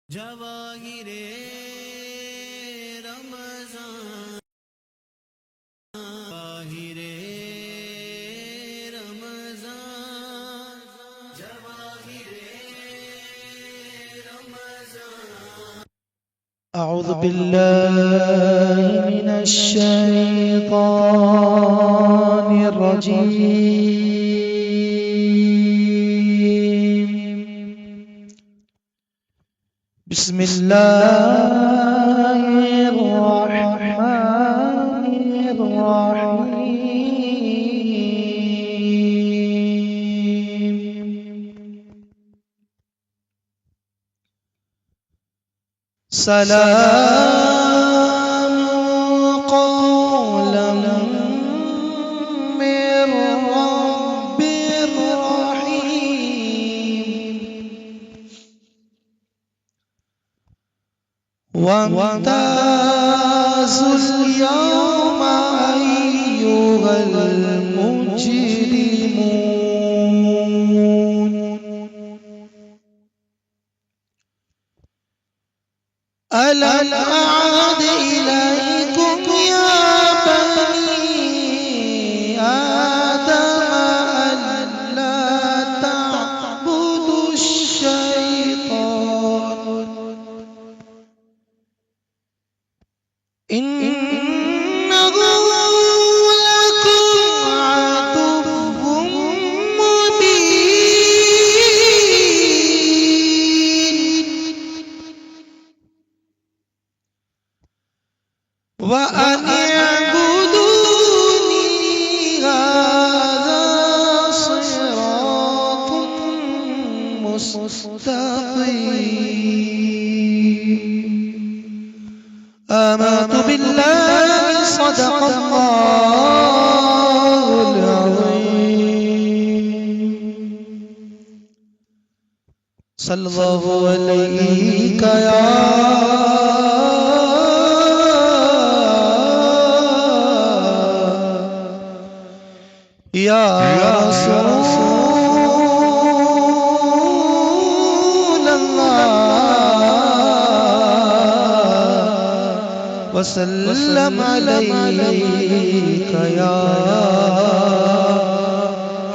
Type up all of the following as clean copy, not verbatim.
جواہر رمضان جواہر رمضان جواہر رمضان أعوذ بالله من الشيطان الرجيم بسم الله الرحمن الرحيم سلام قولا من رب رحيم وامتازوا اليوم أيها المجرمون ألم أعد إليكم يا بني آدم ألا تعبدوا الشيطان إنه لكم عدو مبين وأن اعبدوني هذا صراط مستقيم آمنت بالله صدق الله العظيم صلى الله عليك يا رسول الله وسلم عليك يا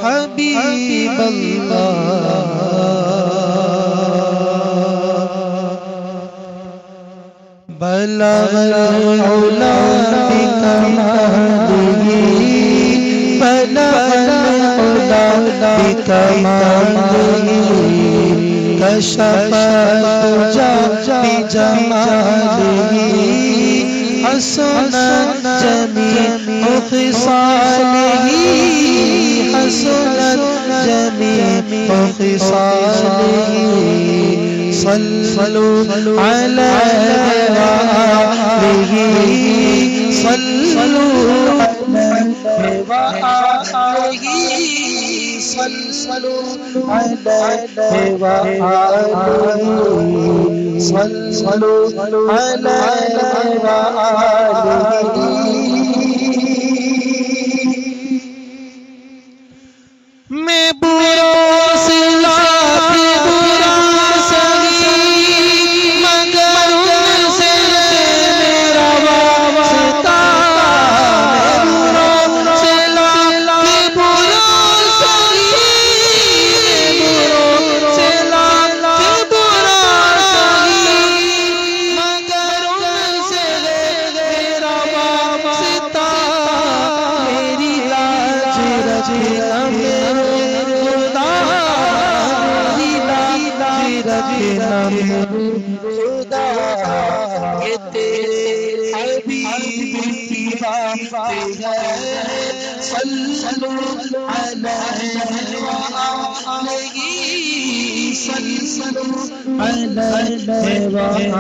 حبيب الله بلغ العلا بكماله بلغ العلا بكماله كشف الدجى بجماله حسنت جميع خصاله حسنت جميع خصاله صلوا عليه وآله صلوا عليه وآله صلوا عليه وآله صلوا عليه وآله میں برا سلا بھی برا سہی مگر ان سے میرا واسطہ میں برا سلا بھی برا سہی برا سلا بھی برا سہی مگر ان سے میرا واسطہ میری لاج رجنا خدا یہ تیرے حبیب کی بات ہے صلوا علیہ وآلہ صلوا علیہ وآلہ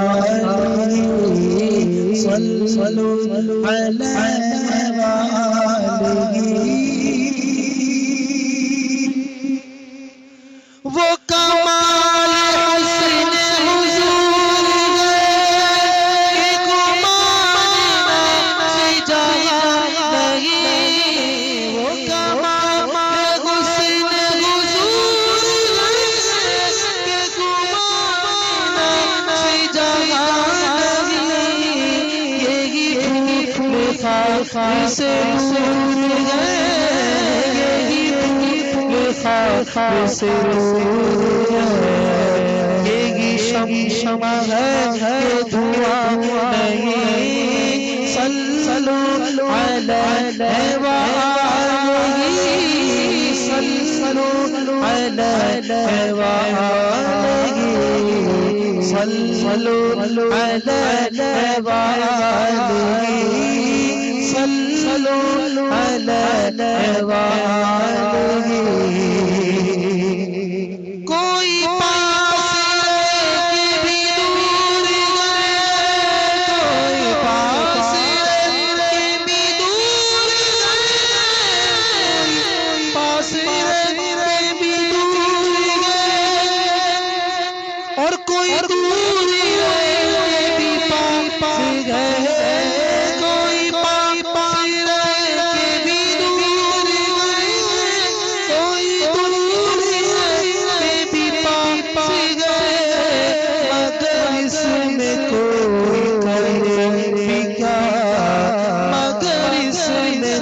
صلوا علیہ وآلہ وہ کمال حسن حضور ہے کہ گمان میں جگہ نہیں وہ کمال حسن حضور ہے کہ گمان سے دور گئے یہی پھول خار سے دور گئے یہی شمع ہے یہ دھواں نہیں صلو علیہ وآلہ صلو علیہ وآلہ صلو علیہ وآلہ صلو علیہ وآلہ کوئی پاس کے بھی دور گئے کوئی پاس کے بھی دور گئے کوئی پاس کے بھی دور گئے اور کوئی دور بھی پاس گئے کوئی پاس کے بھی دور گئے کوئی دور کے بھی پاس گئے مگر اس میں کوئی کرے بھی کیا مگر اس میں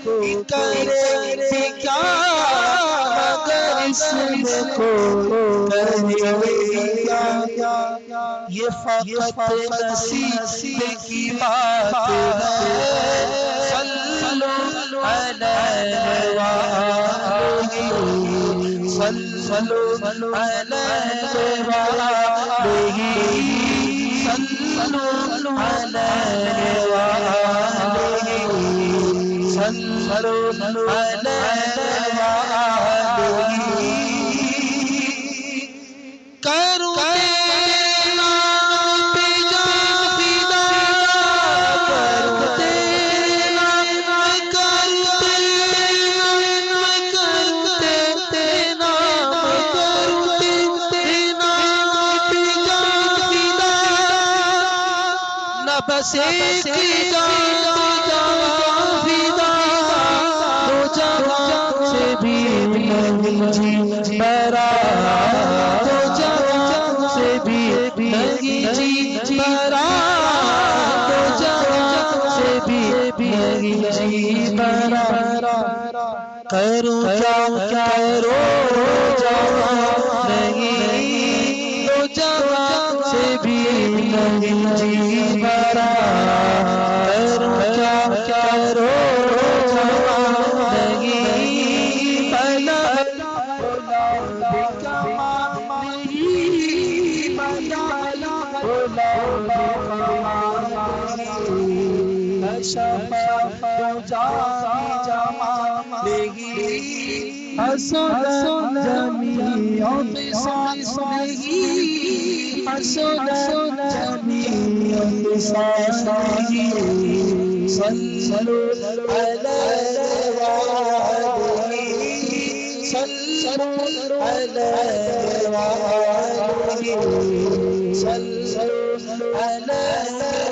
کوئی کرے بھی کیا مگر اس میں کوئی کرے بھی کیا یہ فقط نصیب کی بات ہے صلو علیہ وآلہ صلو علیہ وآلہ صلو علیہ وآلہ صلو علیہ وآلہ کرو تیرے نام پہ جان فدا کرو تیرے نام کرو تیرے نام کرو تیرے نام پہ جان فدا نہ بس ایک جان فدا دو جہاں سے بھی نہیں جی برا برا تو جہاں سے بھی نہیں جی برا کروں کیا کرو جہاں نہیں تو جہاں سے بھی نہیں جی برا کروں کیا کرو جہاں نہیں بلا حسن جمیع بسانه حسن جمیع بسانه صلوا علیہ وآلہ صلوا علیہ وآلہ صلوا علیہ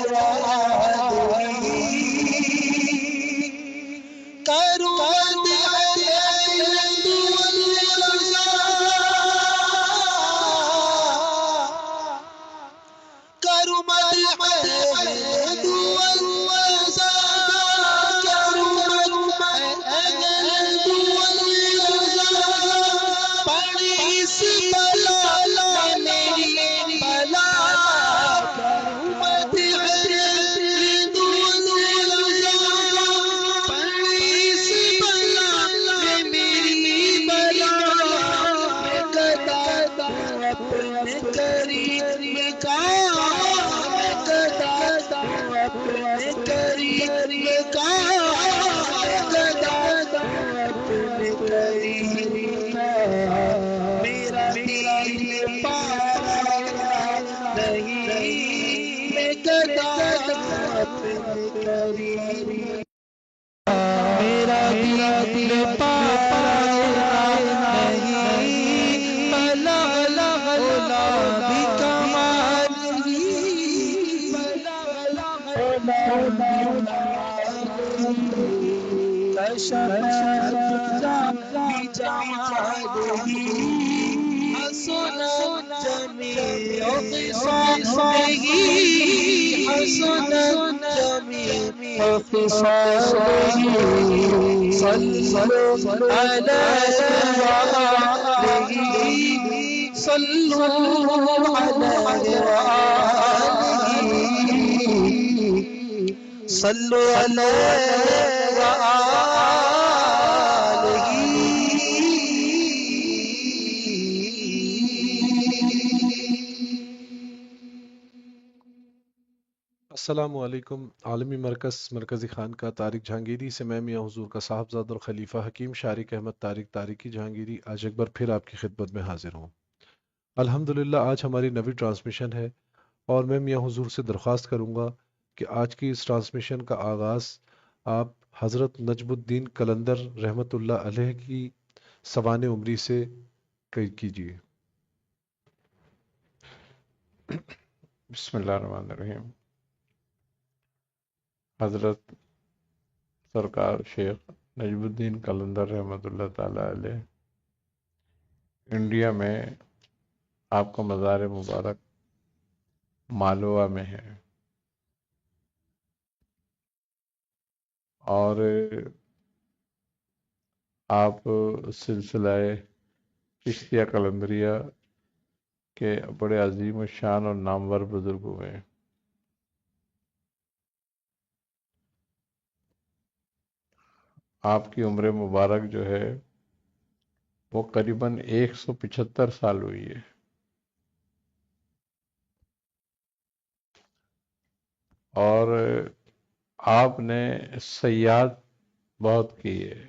وآلہ کرو میرا دل پایا نہیں بلغ بھی کمال کشف بھی جمال حسن جمیع خصاصه حسن جمیع خصاله صلوا عليه وآله صلوا عليه وآله صلوا عليه السلام علیکم۔ عالمی مرکزی خانقاہ طارق جہانگیری سے میں میاں حضور کا صاحبزادہ اور خلیفہ حکیم شارق احمد طارق طارقی جہانگیری آج ایک بار پھر آپ کی خدمت میں حاضر ہوں۔ الحمدللہ آج ہماری نویں ٹرانسمیشن ہے اور میں میاں حضور سے درخواست کروں گا کہ آج کی اس ٹرانسمیشن کا آغاز آپ حضرت نجم الدین قلندر رحمۃ اللہ علیہ کی سوانح عمری سے کیجیے۔ بسم اللہ الرحمن الرحیم۔ حضرت سرکار شیخ نجم الدین قلندر رحمۃ اللہ تعالی علیہ انڈیا میں آپ کا مزار مبارک مالوا میں ہے، اور آپ سلسلہ چشتیہ قلندریہ کے بڑے عظیم الشان اور نامور بزرگ ہوئے ہیں۔ آپ کی عمر مبارک جو ہے وہ قریباً 175 سال ہوئی ہے، اور آپ نے سیاحت بہت کی ہے۔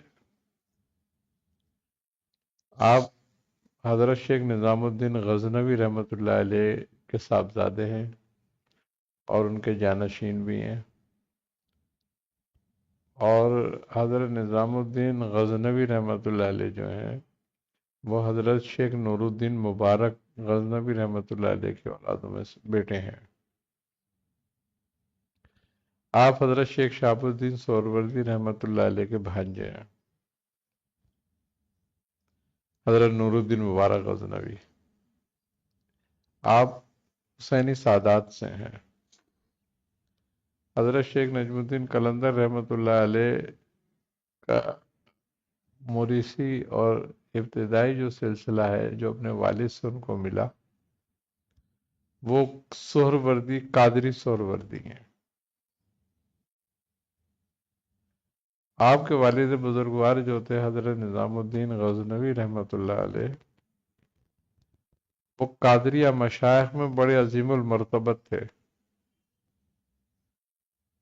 آپ حضرت شیخ نظام الدین غزنوی رحمۃ اللہ علیہ کے صاحبزادے ہیں اور ان کے جانشین بھی ہیں، اور حضرت نظام الدین غزنوی رحمۃ اللہ علیہ جو ہیں وہ حضرت شیخ نور الدین مبارک غزنوی رحمۃ اللہ علیہ کے اولادوں میں سے بیٹے ہیں۔ آپ حضرت شیخ شہاب الدین سہروردی رحمۃ اللہ علیہ کے بھانجے ہیں، حضرت نور الدین مبارک غزنوی۔ آپ حسینی سادات سے ہیں۔ حضرت شیخ نجم الدین قلندر رحمۃ اللہ علیہ کا موریثی اور ابتدائی جو سلسلہ ہے جو اپنے والد سے ان کو ملا وہ سہروردی قادری سہروردی ہیں۔ آپ کے والد بزرگوار جو تھے حضرت نظام الدین غزنوی رحمۃ اللہ علیہ، وہ قادریہ مشائخ میں بڑے عظیم المرتبت تھے،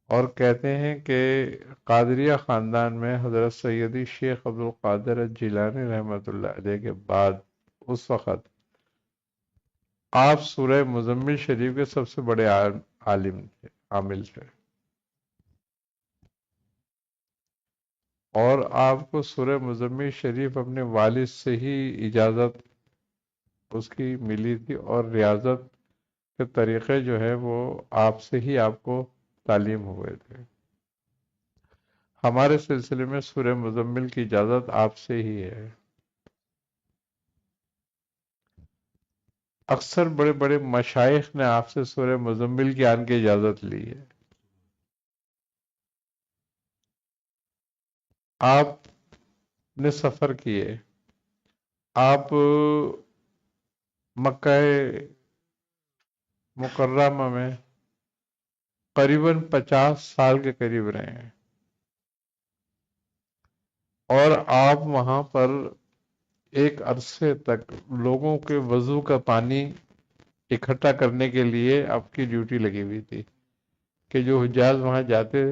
اور کہتے ہیں کہ قادریہ خاندان میں حضرت سیدی شیخ عبدالقادر الجیلانی رحمۃ اللہ علیہ کے بعد اس وقت آپ سورہ مزمل شریف کے سب سے بڑے عالم تھے، عامل تھے، اور آپ کو سورہ مزمل شریف اپنے والد سے ہی اجازت اس کی ملی تھی، اور ریاضت کے طریقے جو ہے وہ آپ سے ہی آپ کو تعلیم ہوئے تھے۔ ہمارے سلسلے میں سورہ مزمل کی اجازت آپ سے ہی ہے۔ اکثر بڑے بڑے مشائخ نے آپ سے سورہ مزمل کی آن کی اجازت لی ہے۔ آپ نے سفر کیے، آپ مکہ مکرمہ میں قریباً 50 سال کے قریب رہے ہیں، اور آپ وہاں پر ایک عرصے تک لوگوں کے وضو کا پانی اکٹھا کرنے کے لیے آپ کی ڈیوٹی لگی ہوئی تھی کہ جو حجاج وہاں جاتے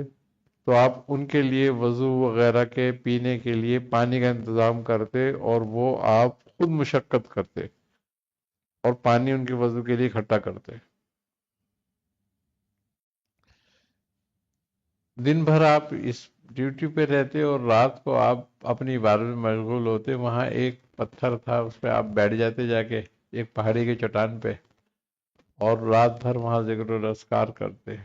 تو آپ ان کے لیے وضو وغیرہ کے پینے کے لیے پانی کا انتظام کرتے، اور وہ آپ خود مشقت کرتے اور پانی ان کے وضو کے لیے اکٹھا کرتے۔ دن بھر آپ اس ڈیوٹی پہ رہتے اور رات کو آپ اپنی عبادت میں مشغول ہوتے۔ وہاں ایک پتھر تھا، اس پہ آپ بیٹھ جاتے جا کے ایک پہاڑی کے چٹان پہ، اور رات بھر وہاں ذکر و اذکار کرتے۔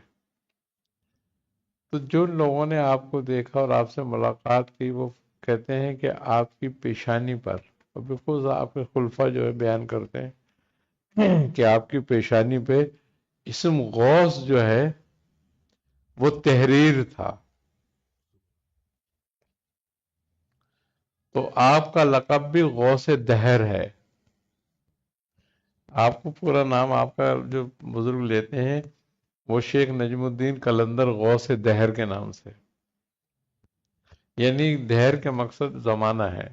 تو جو لوگوں نے آپ کو دیکھا اور آپ سے ملاقات کی وہ کہتے ہیں کہ آپ کی پیشانی پر، اور بالکل آپ کے خلفاء جو ہے بیان کرتے ہیں کہ آپ کی پیشانی پہ اسم غوث جو ہے وہ تحریر تھا۔ تو آپ کا لقب بھی غوث دہر ہے. آپ کو پورا نام آپ کا جو بزرگ لیتے ہیں وہ شیخ نجم الدین قلندر غوث دہر کے نام سے، یعنی دہر کے مقصد زمانہ ہے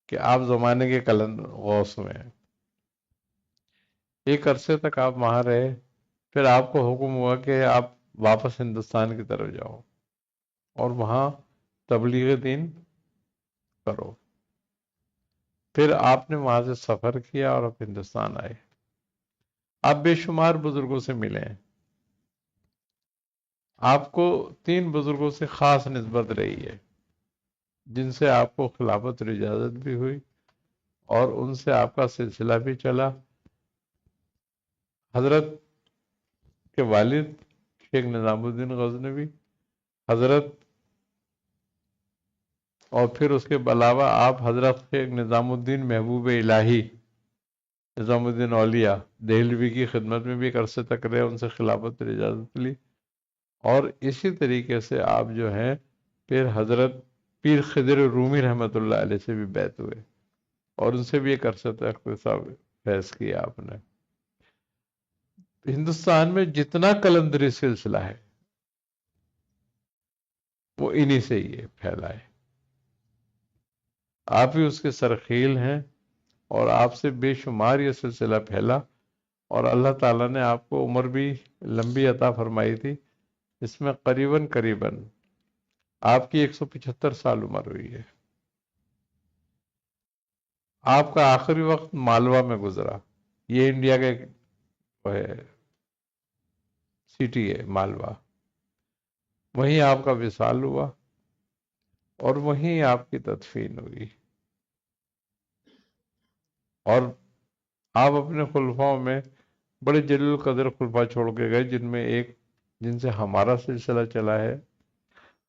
کہ آپ زمانے کے قلندر غوث میں ہیں. ایک عرصے تک آپ وہاں رہے، پھر آپ کو حکم ہوا کہ آپ واپس ہندوستان کی طرف جاؤ اور وہاں تبلیغ دین کرو. پھر آپ نے وہاں سے سفر کیا اور اب ہندوستان آئے. آپ بے شمار بزرگوں سے ملے ہیں. آپ کو 3 بزرگوں سے خاص نسبت رہی ہے جن سے آپ کو خلافت اور اجازت بھی ہوئی اور ان سے آپ کا سلسلہ بھی چلا. حضرت کے والد شیخ نظام الدین غزنوی، حضرت، اور پھر اس کے علاوہ آپ حضرت شیخ نظام الدین محبوب الہی نظام الدین اولیاء دہلوی کی خدمت میں بھی ایک عرصے تک رہے، ان سے خلافت اور اجازت لی. اور اسی طریقے سے آپ جو ہیں پھر حضرت پیر خضر رومی رحمۃ اللہ علیہ سے بھی بیعت ہوئے اور ان سے بھی ایک عرصے تک فیض کیا آپ نے. ہندوستان میں جتنا قلندری سلسلہ ہے وہ انہی سے ہی ہے پھیلا ہے. آپ ہی اس کے سرخیل ہیں اور آپ سے بے شمار یہ سلسلہ پھیلا اور اللہ تعالیٰ نے آپ کو عمر بھی لمبی عطا فرمائی تھی. اس میں قریباً آپ کی 175 سال عمر ہوئی ہے. آپ کا آخری وقت مالوہ میں گزرا. یہ انڈیا کا ایک سٹی ہے مالوہ. وہیں آپ کا وصال ہوا اور وہیں آپ کی تدفین ہوئی. اور آپ اپنے خلفاؤں میں بڑے جلیل القدر خلفاء چھوڑ کے گئے، جن میں ایک جن سے ہمارا سلسلہ چلا ہے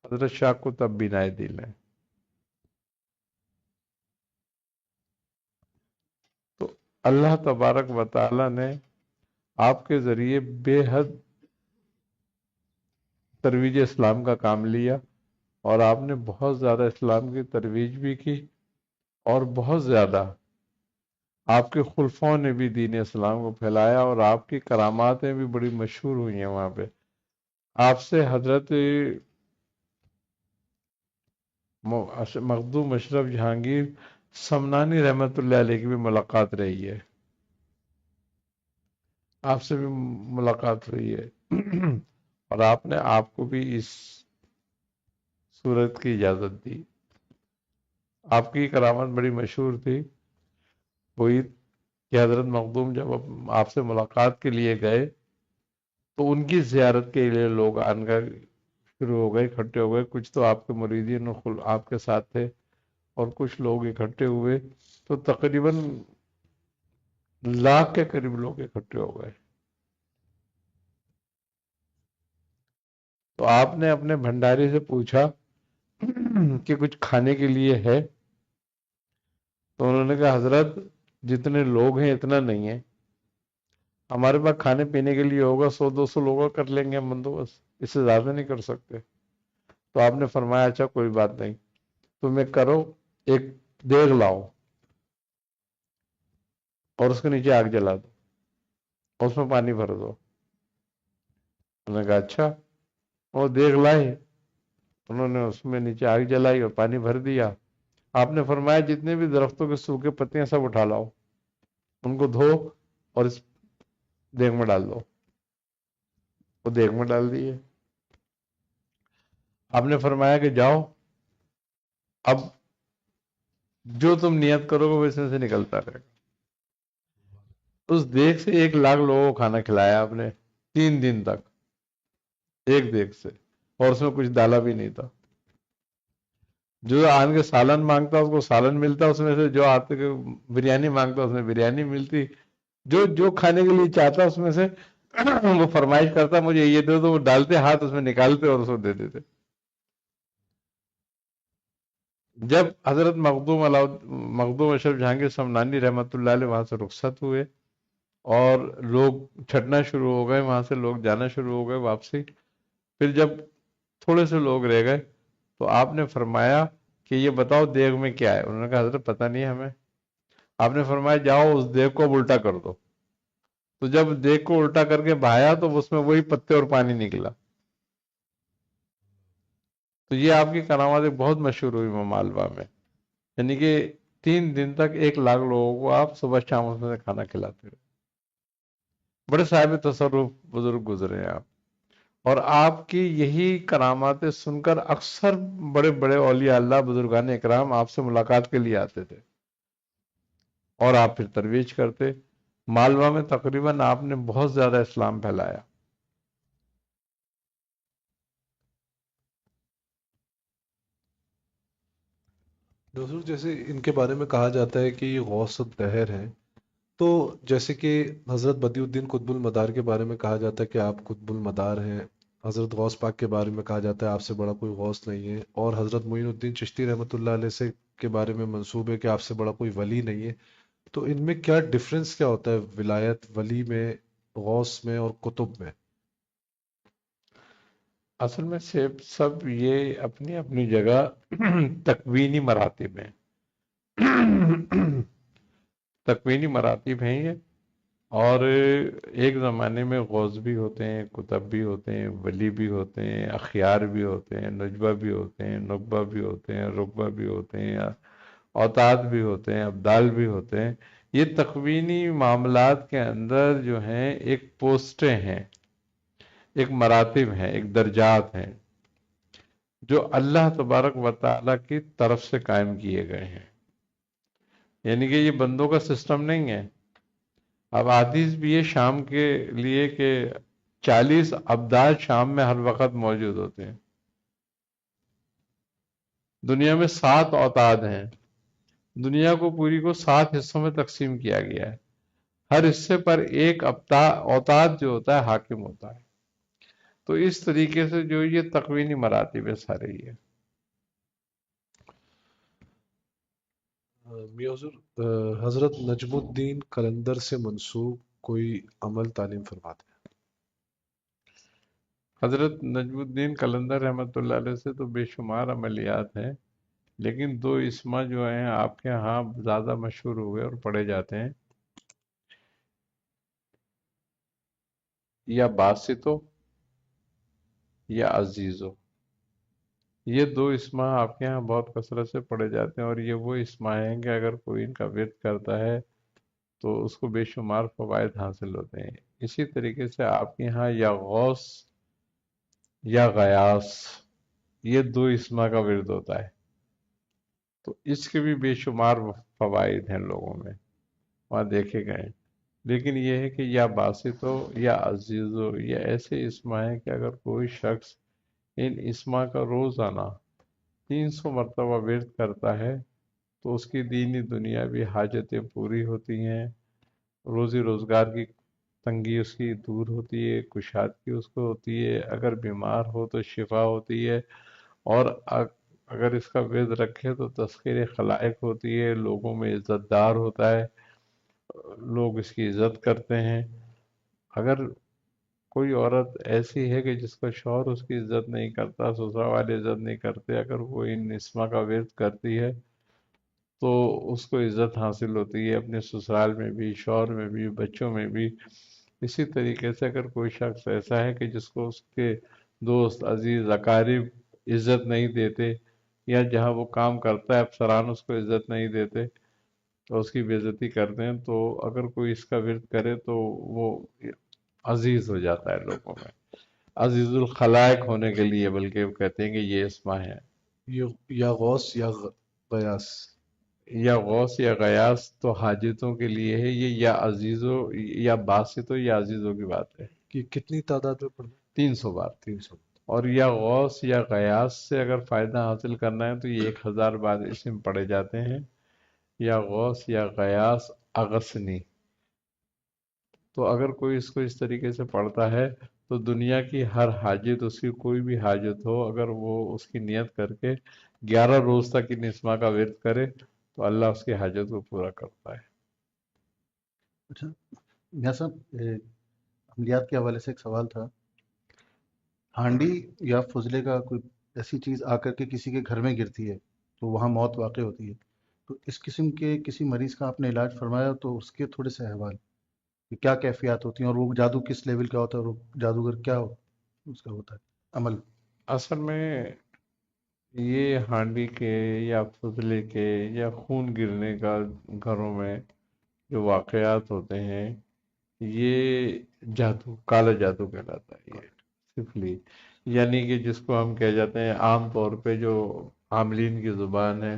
حضرت شاہ قطب بینائے دل ہے. تو اللہ تبارک و تعالی نے آپ کے ذریعے بے حد ترویج اسلام کا کام لیا اور آپ نے بہت زیادہ اسلام کی ترویج بھی کی اور بہت زیادہ آپ کے خلفاؤں نے بھی دین اسلام کو پھیلایا اور آپ کی کراماتیں بھی بڑی مشہور ہوئی ہیں وہاں پہ. آپ سے حضرت مخدوم اشرف جہانگیر سمنانی رحمت اللہ علیہ کی بھی ملاقات رہی ہے. آپ سے بھی ملاقات ہوئی ہے اور آپ نے آپ کو بھی اس صورت کی اجازت دی. آپ کی کرامت بڑی مشہور تھی. وہی کہ حضرت مخدوم جب آپ سے ملاقات کے لیے گئے تو ان کی زیارت کے لیے لوگ آن کر شروع ہو گئے، اکٹھے ہو گئے. کچھ تو آپ کے مریدین آپ کے ساتھ تھے اور کچھ لوگ اکٹھے ہوئے تو تقریباً 1,00,000 کے قریب لوگ اکٹھے ہو گئے. تو آپ نے اپنے بھنڈاری سے پوچھا کہ کچھ کھانے کے لیے ہے؟ تو انہوں نے کہا حضرت جتنے لوگ ہیں اتنا نہیں ہے، ہمارے پاس کھانے پینے کے لیے ہوگا 100-200 لوگوں کر لیں گے ہم بندوبست، اس سے زیادہ نہیں کر سکتے. تو آپ نے فرمایا اچھا کوئی بات نہیں، تم ایک کرو، ایک دیگ لاؤ اور اس کے نیچے آگ جلا دو اور اس میں پانی بھر دو. انہوں نے کہا اچھا. وہ دیگ لائے، انہوں نے اس میں نیچے آگ جلائی اور پانی بھر دیا. آپ نے فرمایا جتنے بھی درختوں کے سوکھے پتیاں سب اٹھا لاؤ، ان کو دھو اور اس دیگ میں ڈال دو. وہ دیگ میں ڈال دیے. آپ نے فرمایا کہ جاؤ اب جو تم نیت کرو گے وہ اس میں سے نکلتا رہے گا. اس دیگ سے 1,00,000 لوگوں کو کھانا کھلایا آپ نے 3 دن تک، ایک دیگ سے، اور اس میں کچھ ڈالا بھی نہیں تھا. جو آن کے سالن مانگتا اس کو سالن ملتا اس میں سے، جو آتے کے بریانی مانگتا اس میں بریانی ملتی، جو کھانے کے لیے چاہتا اس میں سے وہ فرمائش کرتا مجھے یہ دے دو، وہ ڈالتے ہاتھ اس میں نکالتے اور اس کو دے دیتے. جب حضرت مخدوم اشرف جہانگیر سمنانی رحمت اللہ علیہ وہاں سے رخصت ہوئے اور لوگ چھٹنا شروع ہو گئے، وہاں سے لوگ جانا شروع ہو گئے واپسی. پھر جب تھوڑے سے لوگ رہ گئے تو آپ نے فرمایا کہ یہ بتاؤ دیگ میں کیا ہے؟ انہوں نے کہا حضرت پتہ نہیں ہمیں. آپ نے فرمایا جاؤ اس دیگ کو اب الٹا کر دو. تو جب دیگ کو الٹا کر کے بہایا تو اس میں وہی پتے اور پانی نکلا. تو یہ آپ کی کرامات ایک بہت مشہور ہوئی مالوا میں، یعنی کہ 3 دن تک 1 لاکھ لوگوں کو آپ صبح شام اس میں سے کھانا کھلاتے رہے. بڑے صاحب تصرف بزرگ گزرے ہیں آپ. اور آپ کی یہی کرامات سن کر اکثر بڑے بڑے اولیاء اللہ بزرگان اکرام آپ سے ملاقات کے لیے آتے تھے اور آپ پھر ترویج کرتے. مالوا میں تقریباً آپ نے بہت زیادہ اسلام پھیلایا. حضور جیسے ان کے بارے میں کہا جاتا ہے کہ یہ غوث الدہر ہیں، تو جیسے کہ حضرت بدیع الدین قطب المدار کے بارے میں کہا جاتا ہے کہ آپ قطب المدار ہیں، حضرت غوث پاک کے بارے میں کہا جاتا ہے آپ سے بڑا کوئی غوث نہیں ہے، اور حضرت معین الدین چشتی رحمۃ اللہ علیہ سے کے بارے میں منسوب ہے کہ آپ سے بڑا کوئی ولی نہیں ہے. تو ان میں کیا ڈفرنس کیا ہوتا ہے ولایت ولی میں، غوث میں اور قطب میں؟ اصل میں سب یہ اپنی اپنی جگہ تکوینی مراتب ہیں. تکوینی مراتب ہیں یہ. اور ایک زمانے میں غوث بھی ہوتے ہیں، کتب بھی ہوتے ہیں، ولی بھی ہوتے ہیں، اخیار بھی ہوتے ہیں، نجبہ بھی ہوتے ہیں، نقبہ بھی ہوتے ہیں، رقبہ بھی ہوتے ہیں، اوتاد بھی ہوتے ہیں، ابدال بھی ہوتے ہیں. یہ تکوینی معاملات کے اندر جو ہیں ایک پوسٹیں ہیں، ایک مراتب ہیں، ایک درجات ہیں جو اللہ تبارک و تعالیٰ کی طرف سے قائم کیے گئے ہیں. یعنی کہ یہ بندوں کا سسٹم نہیں ہے. اب حدیث بھی ہے شام کے لیے کہ 40 ابدال شام میں ہر وقت موجود ہوتے ہیں. دنیا میں 7 اوتاد ہیں. دنیا کو پوری کو 7 حصوں میں تقسیم کیا گیا ہے. ہر حصے پر ایک اوتاد جو ہوتا ہے حاکم ہوتا ہے. تو اس طریقے سے جو یہ تکوینی مراتب ہے سارے یہ. میاں حضور حضرت نجم الدین قلندر سے منسوب کوئی عمل تعلیم فرماتے ہیں؟ حضرت نجم الدین قلندر رحمۃ اللہ علیہ سے تو بے شمار عملیات ہیں، لیکن 2 اسما جو ہیں آپ کے ہاں زیادہ مشہور ہوئے اور پڑھے جاتے ہیں. یا باسطو یا عزیزو. یہ 2 اسما آپ کے ہاں بہت کثرت سے پڑھے جاتے ہیں، اور یہ وہ اسما ہیں کہ اگر کوئی ان کا ورد کرتا ہے تو اس کو بے شمار فوائد حاصل ہوتے ہیں. اسی طریقے سے آپ کے ہاں یا غوث یا غیاث، یہ 2 اسما کا ورد ہوتا ہے. تو اس کے بھی بے شمار فوائد ہیں لوگوں میں، وہاں دیکھے گئے. لیکن یہ ہے کہ یا باسط ہو یا عزیز ہو، یہ ایسے اسما ہیں کہ اگر کوئی شخص ان اسما کا روزانہ 300 مرتبہ ورد کرتا ہے تو اس کی دینی دنیاوی حاجتیں پوری ہوتی ہیں، روزی روزگار کی تنگی اس کی دور ہوتی ہے، کشادگی اس کو ہوتی ہے، اگر بیمار ہو تو شفا ہوتی ہے، اور اگر اس کا ورد رکھے تو تذکیر خلائق ہوتی ہے، لوگوں میں عزت دار ہوتا ہے، لوگ اس کی عزت کرتے ہیں. اگر کوئی عورت ایسی ہے کہ جس کا شوہر اس کی عزت نہیں کرتا، سسرال والے عزت نہیں کرتے، اگر وہ ان اسما کا ورد کرتی ہے تو اس کو عزت حاصل ہوتی ہے اپنے سسرال میں بھی، شوہر میں بھی، بچوں میں بھی. اسی طریقے سے اگر کوئی شخص ایسا ہے کہ جس کو اس کے دوست، عزیز، اقارب عزت نہیں دیتے، یا جہاں وہ کام کرتا ہے افسران اس کو عزت نہیں دیتے تو اس کی بے عزتی کرتے ہیں، تو اگر کوئی اس کا ورد کرے تو وہ عزیز ہو جاتا ہے لوگوں میں، عزیز الخلائق ہونے کے لیے، بلکہ وہ کہتے ہیں کہ یہ اسما ہے. یا غوث یا غیاث؟ یا غوث یا غیاث تو حاجتوں کے لیے ہے. یہ یا عزیزو یا باسطو یا عزیزو کی بات ہے. کہ کتنی تعداد میں پڑھنا؟ 300 بار. 300. اور یا غوث یا غیاث سے اگر فائدہ حاصل کرنا ہے تو یہ 1000 بار اسم پڑھے جاتے ہیں. یا غوث یا غیاث اغثنی. تو اگر کوئی اس کو اس طریقے سے پڑھتا ہے تو دنیا کی ہر حاجت، اس کی کوئی بھی حاجت ہو، اگر وہ اس کی نیت کر کے 11 روز تک ان اسما کا ورد کرے تو اللہ اس کی حاجت کو پورا کرتا ہے. اچھا میاں صاحب، عملیات کے حوالے سے ایک سوال تھا. ہانڈی یا فضلے کا کوئی ایسی چیز آ کر کے کسی کے گھر میں گرتی ہے تو وہاں موت واقع ہوتی ہے. تو اس قسم کے کسی مریض کا آپ نے علاج فرمایا تو اس کے تھوڑے سے احوال کہ کیا کیفیات ہوتی ہیں اور وہ جادو کس لیول کا ہوتا ہے اور وہ جادوگر کیا اس کا ہوتا ہے عمل. اصل میں یہ ہانڈی کے یا فضلے کے یا خون گرنے کا گھروں میں جو واقعات ہوتے ہیں یہ جادو، کالا جادو کہلاتا ہے. یہ سفلی یعنی کہ جس کو ہم کہہ جاتے ہیں عام طور پہ جو عاملین کی زبان ہے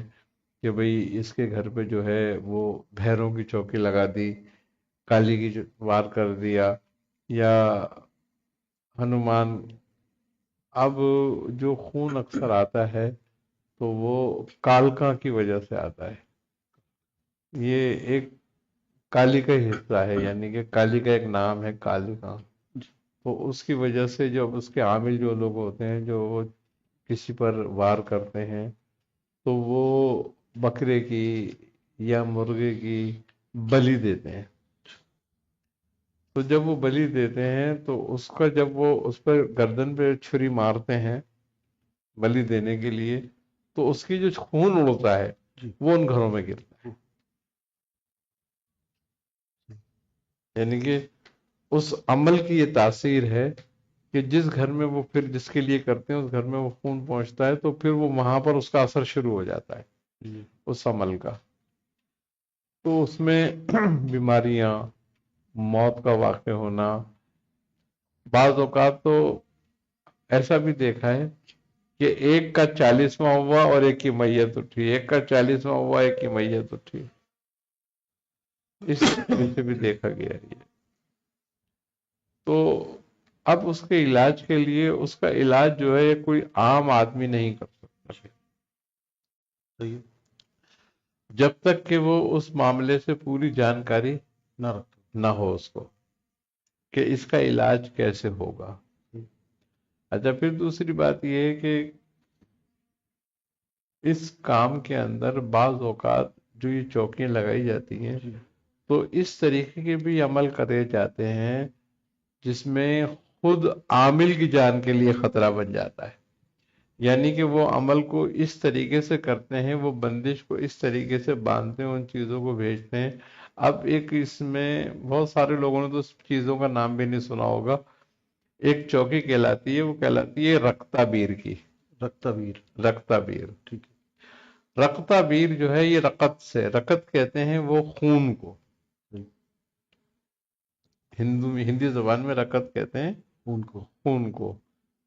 کہ بھئی اس کے گھر پہ جو ہے وہ بھیروں کی چوکی لگا دی، کالی کی وار کر دیا، یا ہنومان. اب جو خون اکثر آتا ہے تو وہ کالکا کی وجہ سے آتا ہے. یہ ایک کالی کا حصہ ہے، یعنی کہ کالی کا ایک نام ہے کالکا. تو اس کی وجہ سے جو اس کے عامل جو لوگ ہوتے ہیں جو وہ کسی پر وار کرتے ہیں تو وہ بکرے کی یا مرغے کی بلی دیتے ہیں. تو جب وہ بلی دیتے ہیں تو اس کا جب وہ اس پر گردن پہ چھری مارتے ہیں بلی دینے کے لیے تو اس کی جو خون اڑتا ہے وہ ان گھروں میں گرتا ہے. یعنی کہ اس عمل کی یہ تاثیر ہے کہ جس گھر میں وہ پھر جس کے لیے کرتے ہیں اس گھر میں وہ خون پہنچتا ہے تو پھر وہ وہاں پر اس کا اثر شروع ہو جاتا ہے اس عمل کا. تو اس میں بیماریاں، موت کا واقع ہونا، بعض اوقات تو ایسا بھی دیکھا ہے کہ ایک کا 40واں ہوا اور ایک کی میت اٹھی، ایک کا 40واں ہوا ایک کی میت اٹھی. اس طرح سے بھی دیکھا گیا ہے یہ. تو اب اس کے علاج کے لیے اس کا علاج جو ہے کوئی عام آدمی نہیں کر سکتا صحیح. جب تک کہ وہ اس معاملے سے پوری جانکاری نہ رکھتا. نہ ہو اس کو کہ اس کا علاج کیسے ہوگا. اچھا، پھر دوسری بات یہ ہے کہ اس کام کے اندر بعض اوقات جو یہ چوکیاں لگائی جاتی ہیں تو اس طریقے کے بھی عمل کرے جاتے ہیں جس میں خود عامل کی جان کے لیے خطرہ بن جاتا ہے. یعنی کہ وہ عمل کو اس طریقے سے کرتے ہیں، وہ بندش کو اس طریقے سے باندھتے ہیں، ان چیزوں کو بھیجتے ہیں. اب ایک اس میں بہت سارے لوگوں نے تو اس چیزوں کا نام بھی نہیں سنا ہوگا. ایک چوکی کہلاتی ہے، وہ کہلاتی ہے رکتا بیر کی. رکتا ویر. رکتا بیر. ٹھیک ہے. رکتا بیر جو ہے یہ رکت سے، رکت کہتے ہیں وہ خون کو، ہندی زبان میں رکت کہتے ہیں خون کو.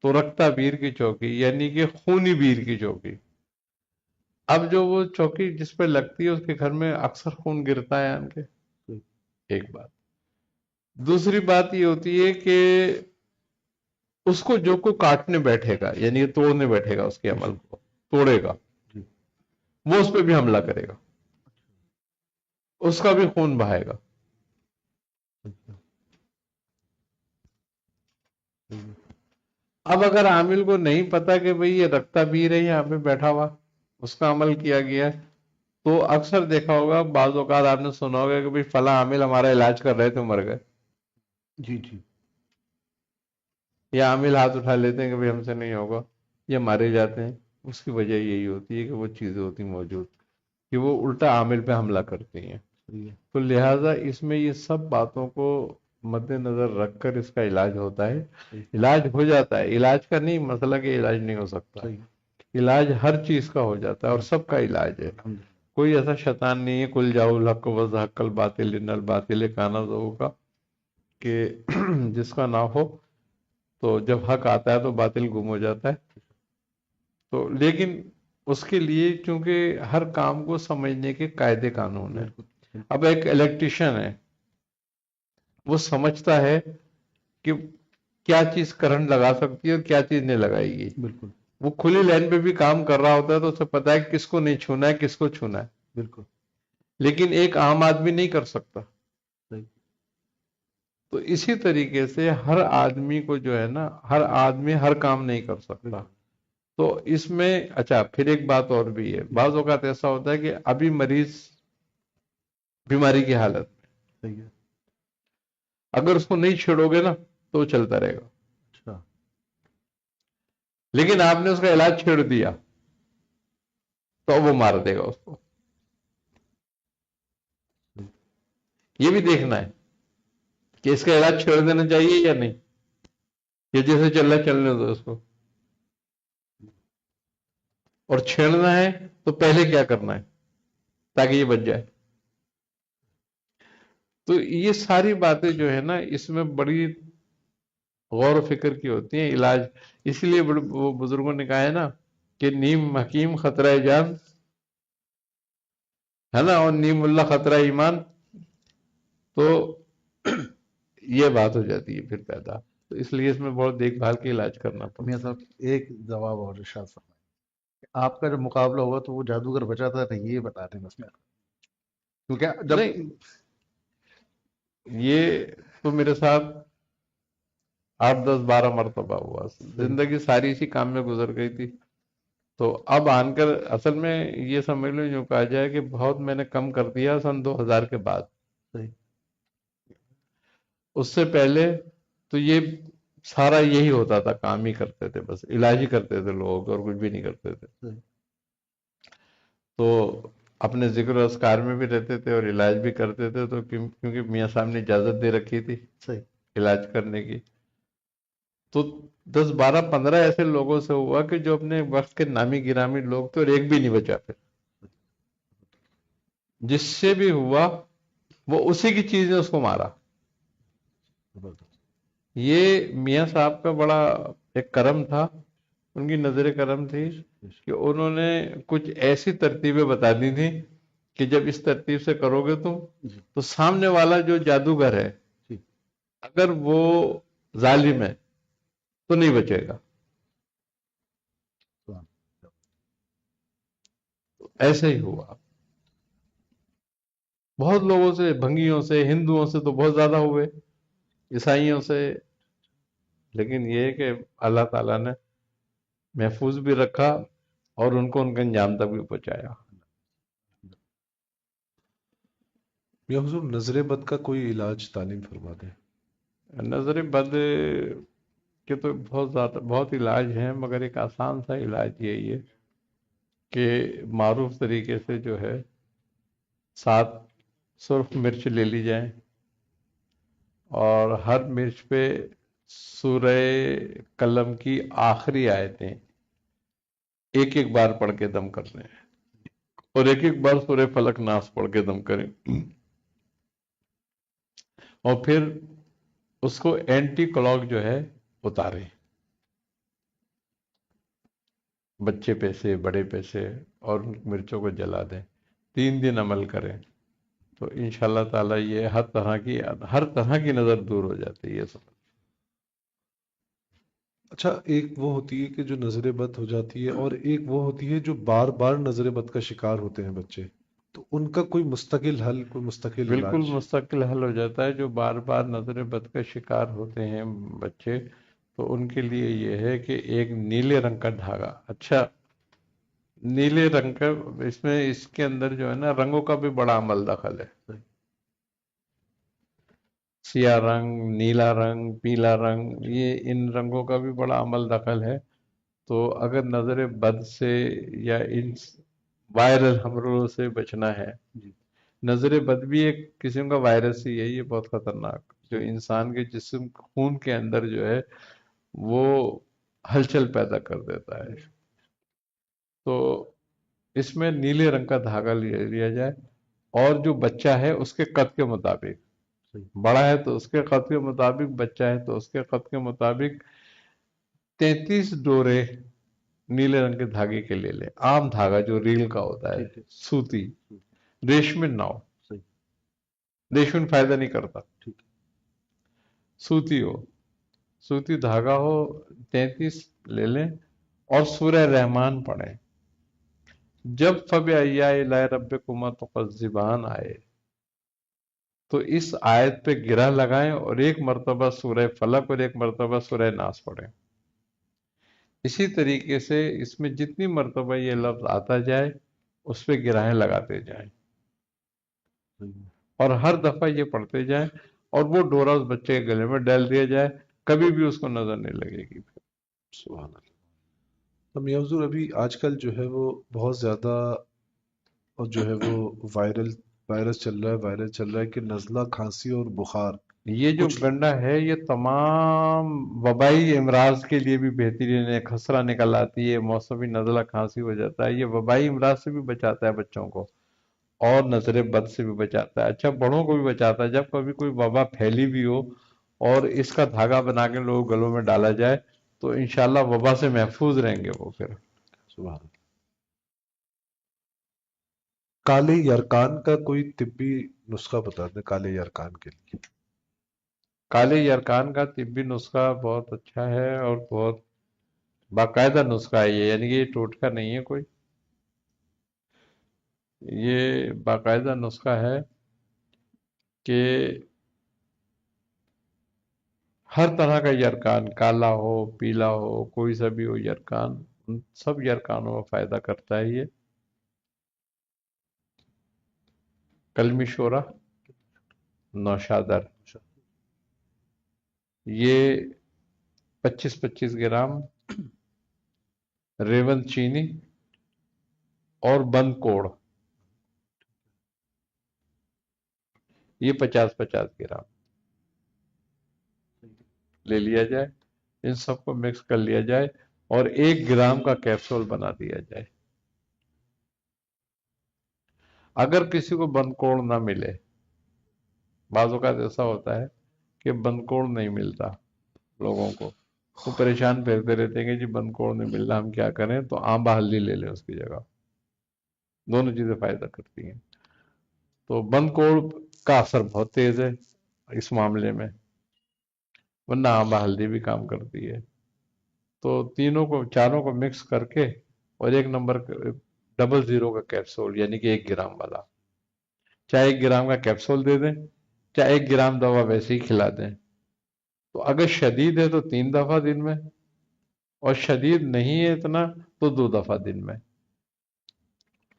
تو رکتا بیر کی چوکی یعنی کہ خونی بیر کی چوکی. اب جو وہ چوکی جس پہ لگتی ہے اس کے گھر میں اکثر خون گرتا ہے ان کے. ایک بات. دوسری بات یہ ہوتی ہے کہ اس کو جو کو کاٹنے بیٹھے گا، یعنی توڑنے بیٹھے گا، اس کے عمل کو توڑے گا، وہ اس پہ بھی حملہ کرے گا، اس کا بھی خون بہائے گا. اب اگر عامل کو نہیں پتا کہ بھئی یہ رکتا بیر ہے یہاں پہ بیٹھا ہوا، اس کا عمل کیا گیا ہے، تو اکثر دیکھا ہوگا، بعض اوقات آپ نے سنا ہوگا کہ بھئی فلاں عامل ہمارا علاج کر رہے تھے مر گئے. جی. یا عامل ہاتھ اٹھا لیتے ہیں کہ بھئی ہم سے نہیں ہوگا، یا مارے جاتے ہیں. اس کی وجہ یہی ہوتی ہے کہ وہ چیزیں ہوتی موجود کہ وہ الٹا عامل پہ حملہ کرتی ہیں. تو لہٰذا اس میں یہ سب باتوں کو مد نظر رکھ کر اس کا علاج ہوتا ہے. علاج ہو جاتا ہے، علاج کا نہیں مسئلہ کہ علاج نہیں ہو سکتا، علاج ہر چیز کا ہو جاتا ہے اور سب کا علاج ہے. کوئی ایسا شیطان نہیں ہے کل جاؤ الحق وزحق الباطل ان الباطل کان زہوقا کہ جس کا نہ ہو. تو جب حق آتا ہے تو باطل گم ہو جاتا ہے. تو لیکن اس کے لیے چونکہ ہر کام کو سمجھنے کے قاعدے قانون ہیں. اب ایک الیکٹریشین ہے، وہ سمجھتا ہے کہ کیا چیز کرنٹ لگا سکتی ہے اور کیا چیز نہیں لگائے گی. بالکل. وہ کھلی لائن پہ بھی کام کر رہا ہوتا ہے تو اسے پتا ہے کس کو نہیں چھونا ہے کس کو چھونا ہے. بالکل. لیکن ایک عام آدمی نہیں کر سکتا. تو اسی طریقے سے ہر آدمی کو جو ہے نا، ہر آدمی ہر کام نہیں کر سکتا. تو اس میں اچھا پھر ایک بات اور بھی ہے، بعض اوقات ایسا ہوتا ہے کہ ابھی مریض بیماری کی حالت میں، اگر اس کو نہیں چھیڑو گے نا تو وہ چلتا رہے گا. لیکن آپ نے اس کا علاج چھیڑ دیا تو وہ مار دے گا اس کو. یہ بھی دیکھنا ہے کہ اس کا علاج چھوڑ دینا چاہیے یا نہیں, یہ جیسے چل رہا چلنے دو اس کو. اور چھیڑنا ہے تو پہلے کیا کرنا ہے تاکہ یہ بچ جائے. تو یہ ساری باتیں جو ہے نا اس میں بڑی غور و فکر کی ہوتی ہیں. علاج اس لیے وہ بزرگوں نے کہا ہے نا کہ نیم حکیم خطرہ جان ہے نا, اور نیم اللہ خطرہ ایمان. تو یہ بات ہو جاتی ہے پھر پیدا. تو اس لیے اس میں بہت دیکھ بھال کے علاج کرنا پڑتا. میاں صاحب ایک جواب اور ارشاد فرمائیں. آپ کا جب مقابلہ ہوگا تو وہ جادوگر بچا تھا نہیں, یہ بتا دیں بس میں, کیونکہ جب نہیں, یہ تو میرے ساتھ 8-10-12 مرتبہ ہوا. زندگی ساری اسی کام میں گزر گئی تھی. تو اب آن کر اصل میں یہ سمجھ لو جو کہا جائے کہ بہت میں نے کم کر دیا سن 2000 کے بعد. صحیح. اس سے پہلے تو یہ سارا یہی ہوتا تھا, کام ہی کرتے تھے, بس علاج ہی کرتے تھے لوگوں کو اور کچھ بھی نہیں کرتے تھے. صحیح. تو اپنے ذکر و اذکار میں بھی رہتے تھے اور علاج بھی کرتے تھے. تو کیونکہ میاں صاحب نے اجازت دے رکھی تھی صحیح. علاج کرنے کی, تو 10-12-15 ایسے لوگوں سے ہوا کہ جو اپنے وقت کے نامی گرامی لوگ تھے اور ایک بھی نہیں بچا. پھر جس سے بھی ہوا وہ اسی کی چیز نے اس کو مارا. یہ میاں صاحب کا بڑا ایک کرم تھا, ان کی نظر کرم تھی کہ انہوں نے کچھ ایسی ترتیبیں بتا دی تھیں کہ جب اس ترتیب سے کرو گے تم تو سامنے والا جو جادوگر ہے اگر وہ ظالم ہے تو نہیں بچے گا. ایسے ہی ہوا. بہت لوگوں سے, بھنگیوں سے, ہندوؤں سے تو بہت زیادہ ہوئے, عیسائیوں سے, لیکن یہ ہے کہ اللہ تعالیٰ نے محفوظ بھی رکھا اور ان کو ان کے انجام تک بھی پہنچایا. یا حضور نظر بد کا کوئی علاج تعلیم فرما دیں. نظر بد کے تو بہت علاج ہیں, مگر ایک آسان سا علاج یہی ہے کہ معروف طریقے سے جو ہے 7 سرخ مرچ لے لی جائیں اور ہر مرچ پہ سورہ قلم کی آخری آیتیں ایک ایک بار پڑھ کے دم کر لیں اور ایک ایک بار سورہ فلق ناس پڑھ کے دم کریں, اور پھر اس کو اینٹی کلاک جو ہے اتاریں, بچے پہ سے بڑے پہ سے, اور مرچوں کو جلا دیں. 3 دن عمل کریں تو انشاءاللہ تعالیٰ یہ ہر طرح کی نظر دور ہو جاتی ہے. یہ سب اچھا, ایک وہ ہوتی ہے کہ جو نظر بد ہو جاتی ہے اور ایک وہ ہوتی ہے جو بار بار نظر بد کا شکار ہوتے ہیں بچے, تو ان کا کوئی مستقل حل, کوئی مستقل بالکل علاج؟ مستقل حل ہو جاتا ہے. جو بار بار نظر بد کا شکار ہوتے ہیں بچے, تو ان کے لیے یہ ہے کہ ایک نیلے رنگ کا دھاگا, اچھا نیلے رنگ کا, اس کے اندر جو ہے نا رنگوں کا بھی بڑا عمل دخل ہے. سیاہ رنگ, نیلا رنگ, پیلا رنگ, یہ ان رنگوں کا بھی بڑا عمل دخل ہے. تو اگر نظر بد سے یا ان وائرل حملوں سے بچنا ہے, نظر بد بھی ایک قسم کا وائرس ہی ہے, یہ بہت خطرناک, جو انسان کے جسم خون کے اندر جو ہے وہ ہلچل پیدا کر دیتا ہے. تو اس میں نیلے رنگ کا دھاگا لیا جائے, اور جو بچہ ہے اس کے قد کے مطابق, بڑا ہے تو اس کے قد کے مطابق, بچہ ہے تو اس کے قد کے مطابق 33 ڈورے نیلے رنگ کے دھاگے کے لے لے. عام دھاگا جو ریل کا ہوتا ہے, سوتی, ریشمن نہ ہو, ریشمن فائدہ نہیں کرتا, سوتی ہو, سوتی دھاگا ہو, 33 لے لیں اور سورہ رحمان پڑھیں. جب فَبِأَيِّ آلَاءِ رَبِّكُمَا تُكَذِّبَانِ آئے تو اس آیت پہ گرہ لگائیں اور ایک مرتبہ سورہ فلق اور ایک مرتبہ سورہ ناس پڑھیں. اسی طریقے سے اس میں جتنی مرتبہ یہ لفظ آتا جائے اس پہ گرہیں لگاتے جائیں, اور ہر دفعہ یہ پڑھتے جائیں, اور وہ ڈورا اس بچے کے گلے میں ڈال دیا جائے, کبھی بھی اس کو نظر نہیں لگے گی. سبحان اللہ. تو میاں حضور ابھی آج کل جو ہے وہ بہت زیادہ اور جو ہے وہ وائرس چل رہا ہے کہ نزلہ کھانسی اور بخار یہ جو کچھ گنڈا ہے یہ تمام وبائی امراض کے لیے بھی بہترین ہے، خسرہ نکل آتی ہے، موسمی نزلہ کھانسی ہو جاتا ہے، یہ وبائی امراض سے بھی بچاتا ہے بچوں کو، اور نظر بد سے بھی بچاتا ہے، اچھا بڑوں کو بھی بچاتا ہے۔ جب کبھی کوئی وبا پھیلی بھی ہو اور اس کا دھاگا بنا کے لوگ گلوں میں ڈالا جائے تو انشاءاللہ وبا سے محفوظ رہیں گے وہ پھر۔ سبحان اللہ۔ کالے یرکان کا کوئی طبی نسخہ بتا دیں کالے یرکان کے لیے۔ کالے یرکان کا طبی نسخہ بہت اچھا ہے اور بہت باقاعدہ نسخہ ہے یہ، یعنی کہ یہ ٹوٹکا نہیں ہے کوئی، یہ باقاعدہ نسخہ ہے کہ ہر طرح کا یرکان، کالا ہو پیلا ہو کوئی سا بھی ہو یرکان، ان سب یرکانوں میں فائدہ کرتا ہے یہ۔ کلمی شورہ، نوشادر، یہ 25 گرام، ریون چینی اور بند کوڑ، یہ 50 گرام لے لیا جائے، ان سب کو مکس کر لیا جائے اور 1 گرام کا کیپسول بنا دیا جائے۔ اگر کسی کو بند کوڑ نہ ملے، بعض اوقات ایسا ہوتا ہے کہ بند کوڑ نہیں ملتا لوگوں کو، تو پریشان پھرتے رہتے ہیں کہ جی بند کوڑ نہیں مل رہا، ہم کیا کریں؟ تو آمبا ہلدی لے لیں اس کی جگہ، دونوں چیزیں فائدہ کرتی ہیں۔ تو بند کوڑ کا اثر بہت تیز ہے اس معاملے میں، ورنہ آمبا ہلدی بھی کام کرتی ہے۔ تو چاروں کو مکس کر کے اور 1 نمبر 00 کا کیپسول، یعنی کہ 1 گرام والا، چاہے 1 گرام کا کیپسول دے دیں، چاہے 1 گرام دوا ویسے ہی کھلا دیں۔ تو اگر شدید ہے تو 3 دفعہ دن میں، اور شدید نہیں ہے اتنا تو 2 دفعہ دن میں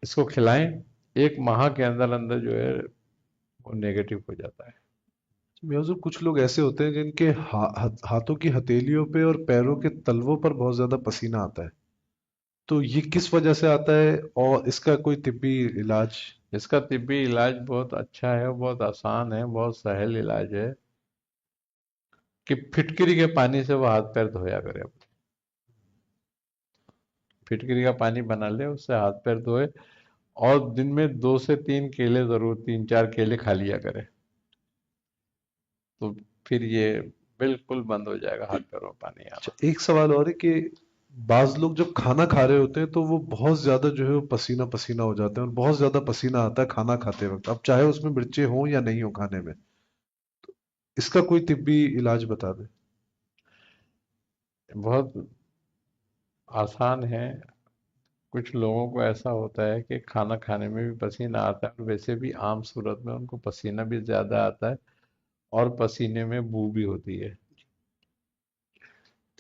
اس کو کھلائیں۔ 1 ماہ کے اندر اندر جو ہے وہ نیگیٹو ہو جاتا ہے۔ میاں حضور کچھ لوگ ایسے ہوتے ہیں جن کے ہاتھوں کی ہتھیلیوں پہ اور پیروں کے تلووں پر بہت زیادہ پسینہ آتا ہے، تو یہ کس وجہ سے آتا ہے اور اس کا کوئی طبی علاج؟ اس کا طبی علاج بہت اچھا ہے، بہت آسان ہے، بہت سہل علاج ہے کہ پھٹکری کے پانی سے وہ ہاتھ پیر دھویا کرے۔ پھٹکری کا پانی بنا لے، اس سے ہاتھ پیر دھوئے، اور دن میں 2 سے 3 کیلے ضرور، 3-4 کیلے کھا لیا کرے، تو پھر یہ بالکل بند ہو جائے گا ہاتھ پیروں میں پانی آنا۔ اچھا، ایک سوال اور ہے کہ بعض لوگ جب کھانا کھا رہے ہوتے ہیں تو وہ بہت زیادہ جو ہے وہ پسینہ پسینہ ہو جاتے ہیں اور بہت زیادہ پسینہ آتا ہے کھانا کھاتے وقت، اب چاہے اس میں مرچیں ہوں یا نہیں ہوں کھانے میں، اس کا کوئی طبی علاج بتا دیں۔ بہت آسان ہے۔ کچھ لوگوں کو ایسا ہوتا ہے کہ کھانا کھانے میں بھی پسینہ آتا ہے، اور ویسے بھی عام صورت میں ان کو پسینہ بھی زیادہ آتا ہے اور پسینے میں بو بھی ہوتی ہے۔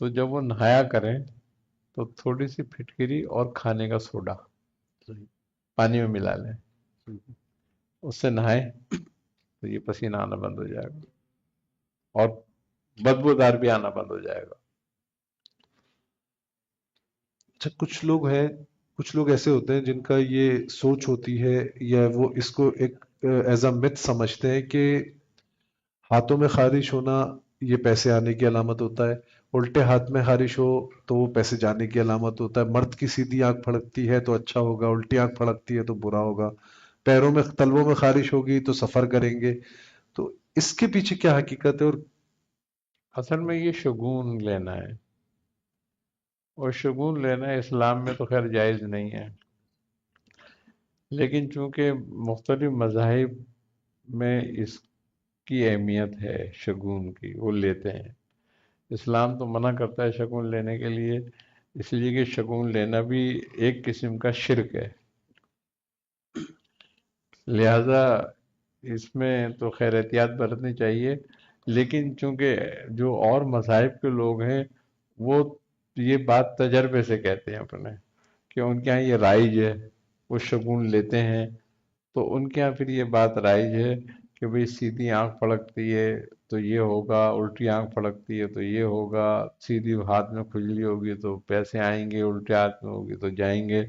تو جب وہ نہایا کریں تو تھوڑی سی پھٹکری اور کھانے کا سوڈا پانی میں ملا لیں، اس سے نہائیں تو یہ پسینہ آنا بند ہو جائے گا اور بدبودار بھی آنا بند ہو جائے گا۔ اچھا، کچھ لوگ ایسے ہوتے ہیں جن کا یہ سوچ ہوتی ہے یا وہ اس کو ایک ایز اے مت سمجھتے ہیں کہ ہاتھوں میں خارش ہونا یہ پیسے آنے کی علامت ہوتا ہے، الٹے ہاتھ میں خارش ہو تو وہ پیسے جانے کی علامت ہوتا ہے، مرد کی سیدھی آنکھ پھڑکتی ہے تو اچھا ہوگا، الٹی آنکھ پھڑکتی ہے تو برا ہوگا، پیروں میں تلووں میں خارش ہوگی تو سفر کریں گے، تو اس کے پیچھے کیا حقیقت ہے؟ اور اصل میں یہ شگون لینا ہے، اور شگون لینا اسلام میں تو خیر جائز نہیں ہے، لیکن چونکہ مختلف مذاہب میں اس کی اہمیت ہے شگون کی، وہ لیتے ہیں۔ اسلام تو منع کرتا ہے شگون لینے کے لیے، اس لیے کہ شگون لینا بھی ایک قسم کا شرک ہے، لہذا اس میں تو خیر احتیاط برتنی چاہیے۔ لیکن چونکہ جو اور مذاہب کے لوگ ہیں وہ یہ بات تجربے سے کہتے ہیں اپنے، کہ ان کے ہاں یہ رائج ہے، وہ شگون لیتے ہیں، تو ان کے ہاں پھر یہ بات رائج ہے کہ بھئی سیدھی آنکھ پھڑکتی ہے تو یہ ہوگا، الٹی آنکھ پھڑکتی ہے تو یہ ہوگا، سیدھی ہاتھ میں کھجلی ہوگی تو پیسے آئیں گے، الٹے ہاتھ میں ہوگی تو جائیں گے۔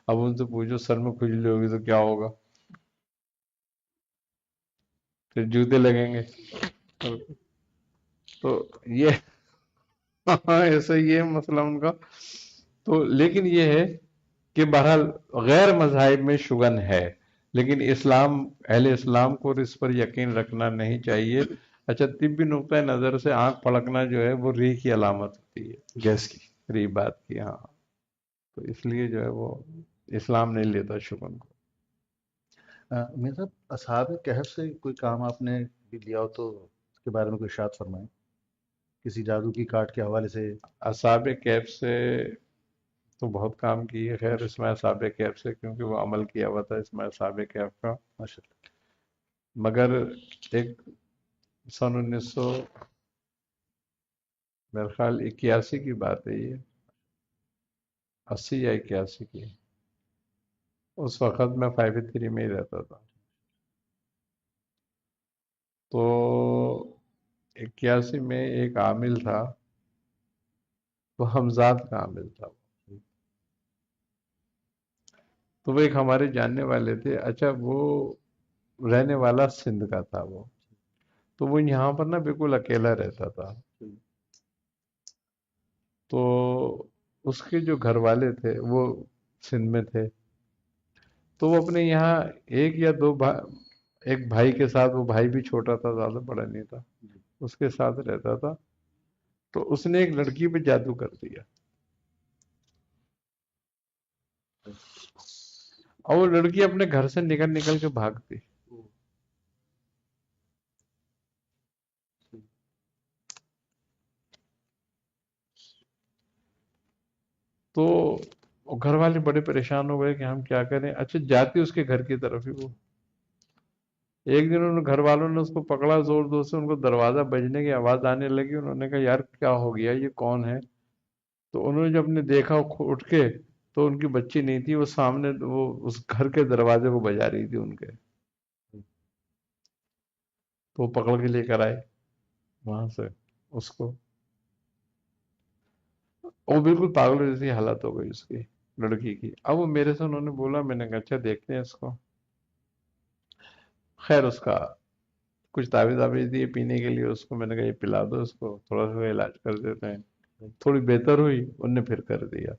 اب ان سے پوچھو سر میں کھجلی ہوگی تو کیا ہوگا؟ پھر جوتے لگیں گے۔ تو یہ ایسا ہی ہے مسئلہ ان کا۔ تو لیکن یہ ہے کہ بہرحال غیر مذاہب میں شگن ہے، لیکن اسلام، اہل اسلام کو اس پر یقین رکھنا نہیں چاہیے۔ اچھا، طبی نقطۂ نظر سے آنکھ پھڑکنا جو ہے وہ ری کی علامت ہوتی ہے، گیس کی۔ ری بات کی، ہاں۔ تو اس لیے جو ہے وہ اسلام نہیں لیتا شگن کو۔ میرے صاحب، اصحاب کہف سے کوئی کام آپ نے بھی لیا ہو تو اس کے بارے میں کوئی ارشاد فرمائیں، کسی جادو کی کارڈ کے حوالے سے۔ اصحاب کہف سے تو بہت کام کی ہے، خیر اس میں اصحاب کہف سے کیونکہ وہ عمل کیا ہوا تھا اس میں اصحاب کہف کا، ماشاء اللہ۔ مگر ایک سن 1900 میرے خیال 81 کی بات ہے، یہ 80 یا 81 کی، اس وقت میں 53 میں ہی رہتا تھا۔ تو 81 میں ایک عامل تھا، وہ حمزاد کا عامل تھا، تو وہ ایک ہمارے جاننے والے تھے۔ اچھا، وہ رہنے والا سندھ کا تھا وہ، تو وہ یہاں پر نا بالکل اکیلا رہتا تھا۔ تو اس کے جو گھر والے تھے وہ سندھ میں تھے، تو وہ اپنے یہاں ایک یا دو ایک بھائی کے ساتھ، وہ بھائی بھی چھوٹا تھا، زیادہ بڑا نہیں تھا، اس کے ساتھ رہتا تھا۔ تو اس نے ایک لڑکی پہ جادو کر دیا، اور وہ لڑکی اپنے گھر سے نکل نکل کے بھاگتی۔ تو گھر والے بڑے پریشان ہو گئے کہ ہم کیا کریں۔ اچھا، جاتی اس کے گھر کی طرف ہی وہ، ایک دن انہوں نے گھر والوں نے اس کو پکڑا زور زور سے، ان کو دروازہ بجنے کی آواز آنے لگی، انہوں نے کہا یار کیا ہو گیا، یہ کون ہے؟ تو انہوں نے جب نے دیکھا اٹھ کے، تو ان کی بچی نہیں تھی، وہ سامنے وہ اس گھر کے دروازے کو بجا رہی تھی ان کے، تو وہ پکڑ کے لے کر آئے وہاں سے اس کو۔ وہ بالکل پاگل جیسی حالت ہو گئی اس کی لڑکی کی۔ اب وہ میرے سے انہوں نے بولا، میں نے کہا اچھا دیکھتے ہیں اس کو۔ خیر اس کا کچھ تعویذ دیے پینے کے لیے، اس کو میں نے کہا یہ پلا دو اس کو، تھوڑا سا علاج کر دیتے ہیں۔ تھوڑی بہتر ہوئی، ان نے پھر کر دیا۔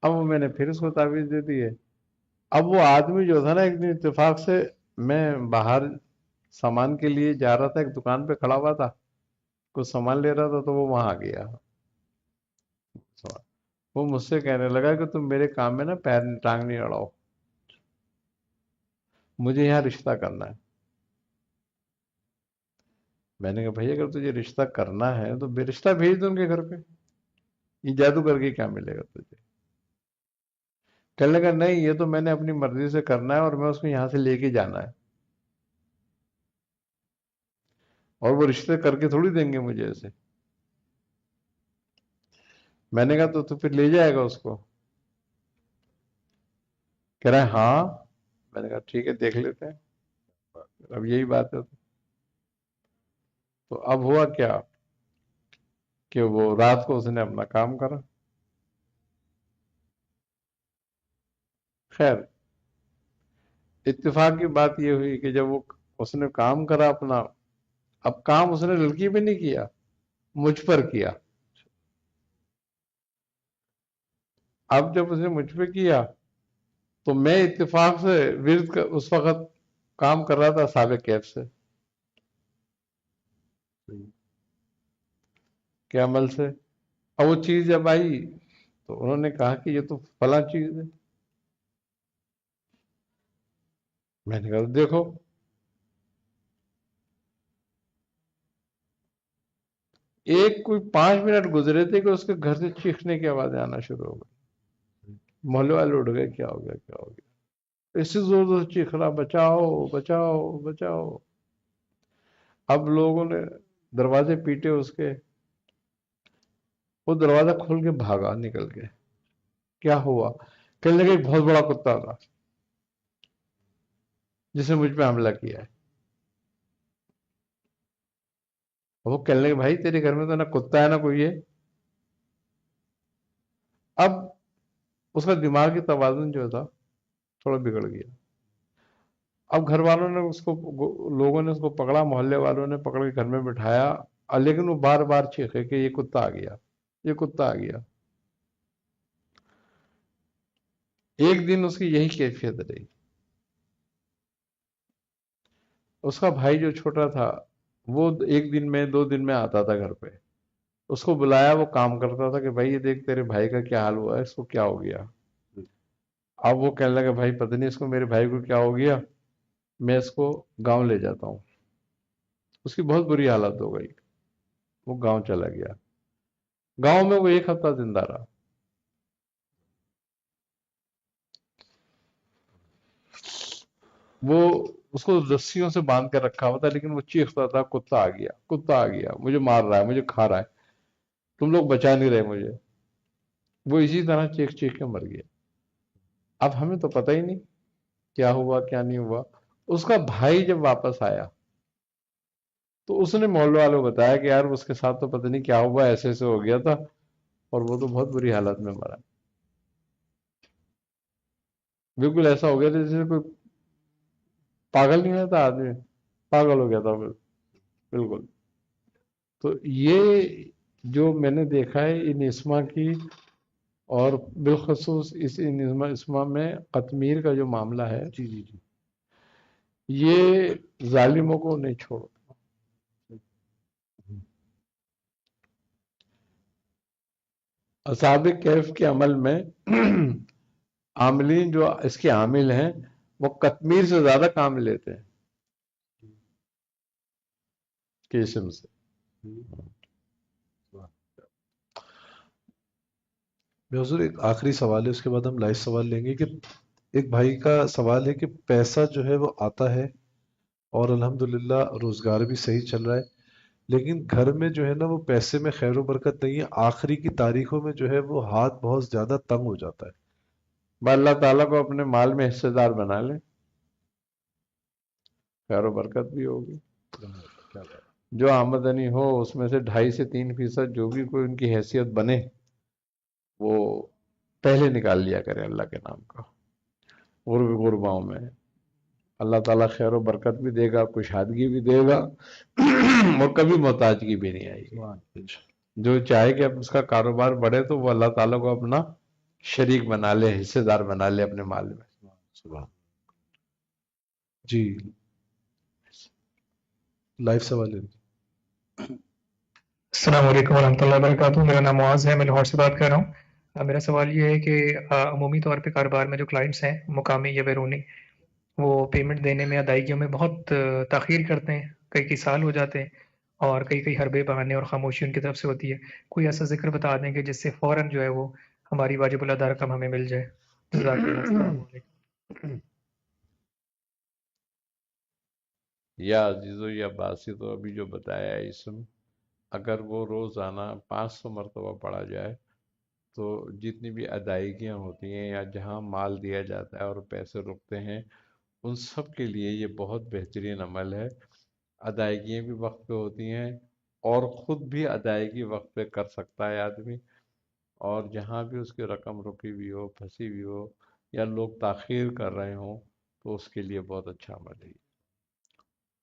اب وہ میں نے پھر اس کو تعویذ دے دی ہے۔ اب وہ آدمی جو تھا نا، ایک دن اتفاق سے میں باہر سامان کے لیے جا رہا تھا، ایک دکان پہ کھڑا ہوا تھا، کچھ سامان لے رہا تھا، تو وہ وہاں آ گیا۔ وہ مجھ سے کہنے لگا کہ تم میرے کام میں نا پیر ٹانگ نہیں اڑاؤ، مجھے یہاں رشتہ کرنا ہے۔ میں نے کہا بھائی اگر تجھے رشتہ کرنا ہے تو بے رشتہ بھیج دو ان کے گھر پہ، یہ جادو کر کے کیا ملے گا تجھے؟ کہنے لگا نہیں، یہ تو میں نے اپنی مرضی سے کرنا ہے، اور میں اس کو یہاں سے لے کے جانا ہے، اور وہ رشتے کر کے تھوڑی دیں گے مجھے ایسے۔ میں نے کہا تو پھر لے جائے گا اس کو؟ کہہ رہا ہے ہاں۔ میں نے کہا ٹھیک ہے، دیکھ لیتے ہیں، اب یہی بات ہے۔ تو اب ہوا کیا کہ وہ رات کو اس نے اپنا کام کرا۔ خیر اتفاق کی بات یہ ہوئی کہ جب وہ اس نے کام کرا اپنا، اب کام اس نے لڑکی پہ نہیں کیا، مجھ پر کیا۔ اب جب اس نے مجھ پہ کیا تو میں اتفاق سے ورد کا اس وقت کام کر رہا تھا سابق کیف سے کے عمل سے۔ اور وہ چیز جب آئی تو انہوں نے کہا کہ یہ تو فلاں چیز ہے۔ میں نے کہا دیکھو، ایک کوئی 5 منٹ گزرے تھے کہ اس کے گھر سے چیخنے کی آوازیں آنا شروع ہو گئی، محلے والے اٹھ گئے، کیا ہو گیا کیا ہو گیا، اس سے زور زور سے چیخ رہا بچاؤ بچاؤ بچاؤ۔ اب لوگوں نے دروازے پیٹے اس کے، وہ دروازہ کھول کے بھاگا نکل کے۔ کیا ہوا؟ کہنے لگے ایک بہت بڑا کتا تھا۔ جس نے مجھ پہ حملہ کیا ہے. وہ کہنے لگے بھائی تیرے گھر میں تو نہ کتا ہے نہ کوئی ہے. اب اس کا دماغی توازن جو تھا تھوڑا بگڑ گیا. اب گھر والوں نے اس کو، لوگوں نے اس کو پکڑا، محلے والوں نے پکڑ کے گھر میں بٹھایا، لیکن وہ بار بار چیخے کہ یہ کتا آ گیا، یہ کتا آ گیا. ایک دن اس کی یہی کیفیت رہی. اس کا بھائی جو چھوٹا تھا وہ ایک دن میں 2 دن میں آتا تھا گھر پہ. اس کو بلایا، وہ کام کرتا تھا کہ بھائی یہ دیکھ تیرے بھائی کا کیا حال ہوا ہے، اس کو کیا ہو گیا. اب وہ کہنے لگا بھائی پتہ نہیں اس کو، میرے بھائی کو کیا ہو گیا، میں اس کو گاؤں لے جاتا ہوں. اس کی بہت بری حالت ہو گئی. وہ گاؤں چلا گیا. گاؤں میں وہ 1 ہفتہ زندہ رہا. وہ اس کو رسیوں سے باندھ کر رکھا ہوا تھا، لیکن وہ چیختا تھا کتا آ گیا، کتا آ گیا، مجھے مار رہا ہے، مجھے کھا رہا ہے، تم لوگ بچا نہیں رہے مجھے. وہ اسی طرح چیخ چیخ کے مر گیا. اب ہمیں تو پتہ ہی نہیں کیا ہوا کیا نہیں ہوا. اس کا بھائی جب واپس آیا تو اس نے محلے والوں کو بتایا کہ یار اس کے ساتھ تو پتہ نہیں کیا ہوا، ایسے ایسے ہو گیا تھا اور وہ تو بہت بری حالت میں مرا. بالکل ایسا ہو گیا تھا جیسے کوئی پاگل نہیں ہوتا آدمی، پاگل ہو گیا تھا بالکل. تو یہ جو میں نے دیکھا ہے ان اسما کی، اور بالخصوص اس ان اسما میں قطمیر کا جو معاملہ ہے، جی جی جی. یہ ظالموں کو نہیں چھوڑ. اصحاب کہف کے عمل میں عاملین جو اس کے عامل ہیں وہ قطمیر سے زیادہ کام لیتے ہیں کہ اسم سے. میں حضور ایک آخری سوال ہے، اس کے بعد ہم لائیو سوال لیں گے. کہ ایک بھائی کا سوال ہے کہ پیسہ جو ہے وہ آتا ہے اور الحمدللہ روزگار بھی صحیح چل رہا ہے، لیکن گھر میں جو ہے نا وہ پیسے میں خیر و برکت نہیں ہے. آخری کی تاریخوں میں جو ہے وہ ہاتھ بہت زیادہ تنگ ہو جاتا ہے. اللہ تعالیٰ کو اپنے مال میں حصے دار بنا لیں، خیر و برکت بھی ہوگی. کیا بات. جو آمدنی ہو اس میں سے 2.5 سے 3% جو بھی کوئی ان کی حیثیت بنے وہ پہلے نکال لیا کرے اللہ کے نام کا. غرباؤں میں اللہ تعالیٰ خیر و برکت بھی دے گا، کشادگی بھی دے گا اور کبھی محتاجگی بھی نہیں آئے گی. جو چاہے کہ اب اس کا کاروبار بڑھے تو وہ اللہ تعالیٰ کو اپنا شریک بنا لے، حصے دار بنا لے اپنے مال میں. سبحان. جی لائیو سوال ہے. السلام علیکم ورحمۃ اللہ وبرکاتہ. میرا نام معاذ ہے، میں لاہور سے بات کر رہا ہوں. میرا سوال یہ ہے کہ عمومی طور پہ کاروبار میں جو کلائنٹس ہیں مقامی یا بیرونی، وہ پیمنٹ دینے میں، ادائیگیوں میں بہت تاخیر کرتے ہیں، کئی سال ہو جاتے ہیں، اور کئی حربے بہانے اور خاموشی ان کی طرف سے ہوتی ہے. کوئی ایسا ذکر بتا دیں کہ جس سے فوراً جو ہے وہ ہماری واجب الادا رقم ہمیں مل جائے. جزاک اللہ. السلام علیکم. یا عزیزو یا باسطو، ابھی جو بتایا ہے اسم، اگر وہ روزانہ 500 مرتبہ پڑھا جائے تو جتنی بھی ادائیگیاں ہوتی ہیں یا جہاں مال دیا جاتا ہے اور پیسے رکتے ہیں ان سب کے لیے یہ بہت بہترین عمل ہے. ادائیگیاں بھی وقت پہ ہوتی ہیں اور خود بھی ادائیگی وقت پہ کر سکتا ہے آدمی، اور جہاں بھی اس کی رقم رکی ہوئی ہو، پھنسی ہوئی ہو یا لوگ تاخیر کر رہے ہوں تو اس کے لیے بہت اچھا عمل ہے.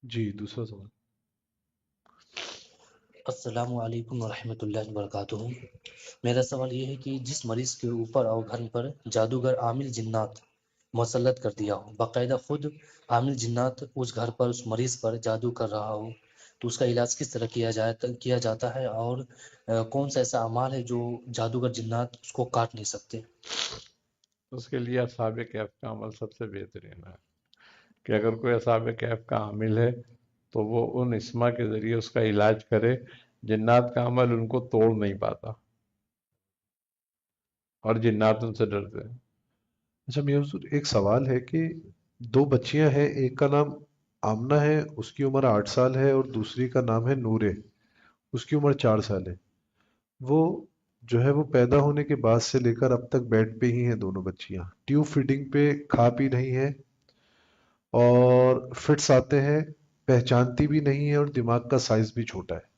جی دوسرا سوال. السلام علیکم ورحمۃ اللہ وبرکاتہ. میرا سوال یہ ہے کہ جس مریض کے اوپر اور گھر پر جادوگر عامل جنات مسلط کر دیا ہو، باقاعدہ خود عامل جنات اس گھر پر اس مریض پر جادو کر رہا ہو، تو اس کا علاج کس طرح کیا جاتا ہے، اور کون سا ایسا اعمال ہے جو جادوگر جنات اس کو کاٹ نہیں سکتے؟ اس کے لیے اصحاب کہف کا عمل سب سے بہترین ہے کہ اگر کوئی اصحاب کہف کا عامل ہے تو وہ ان اسما کے ذریعے اس کا علاج کرے. جنات کا عمل ان کو توڑ نہیں پاتا اور جنات ان سے ڈرتے ہیں. اچھا میاں حضور ایک سوال ہے کہ 2 بچیاں ہیں، ایک کا نام آمنہ ہے، اس کی عمر 8 سال ہے، اور دوسری کا نام ہے نورے، اس کی عمر 4 سال ہے. وہ جو ہے وہ پیدا ہونے کے بعد سے لے کر اب تک بیڈ پہ ہی ہیں دونوں بچیاں، ٹیوب فیڈنگ پہ، کھا پی نہیں ہے، اور فٹس آتے ہیں، پہچانتی بھی نہیں ہے اور دماغ کا سائز بھی چھوٹا ہے۔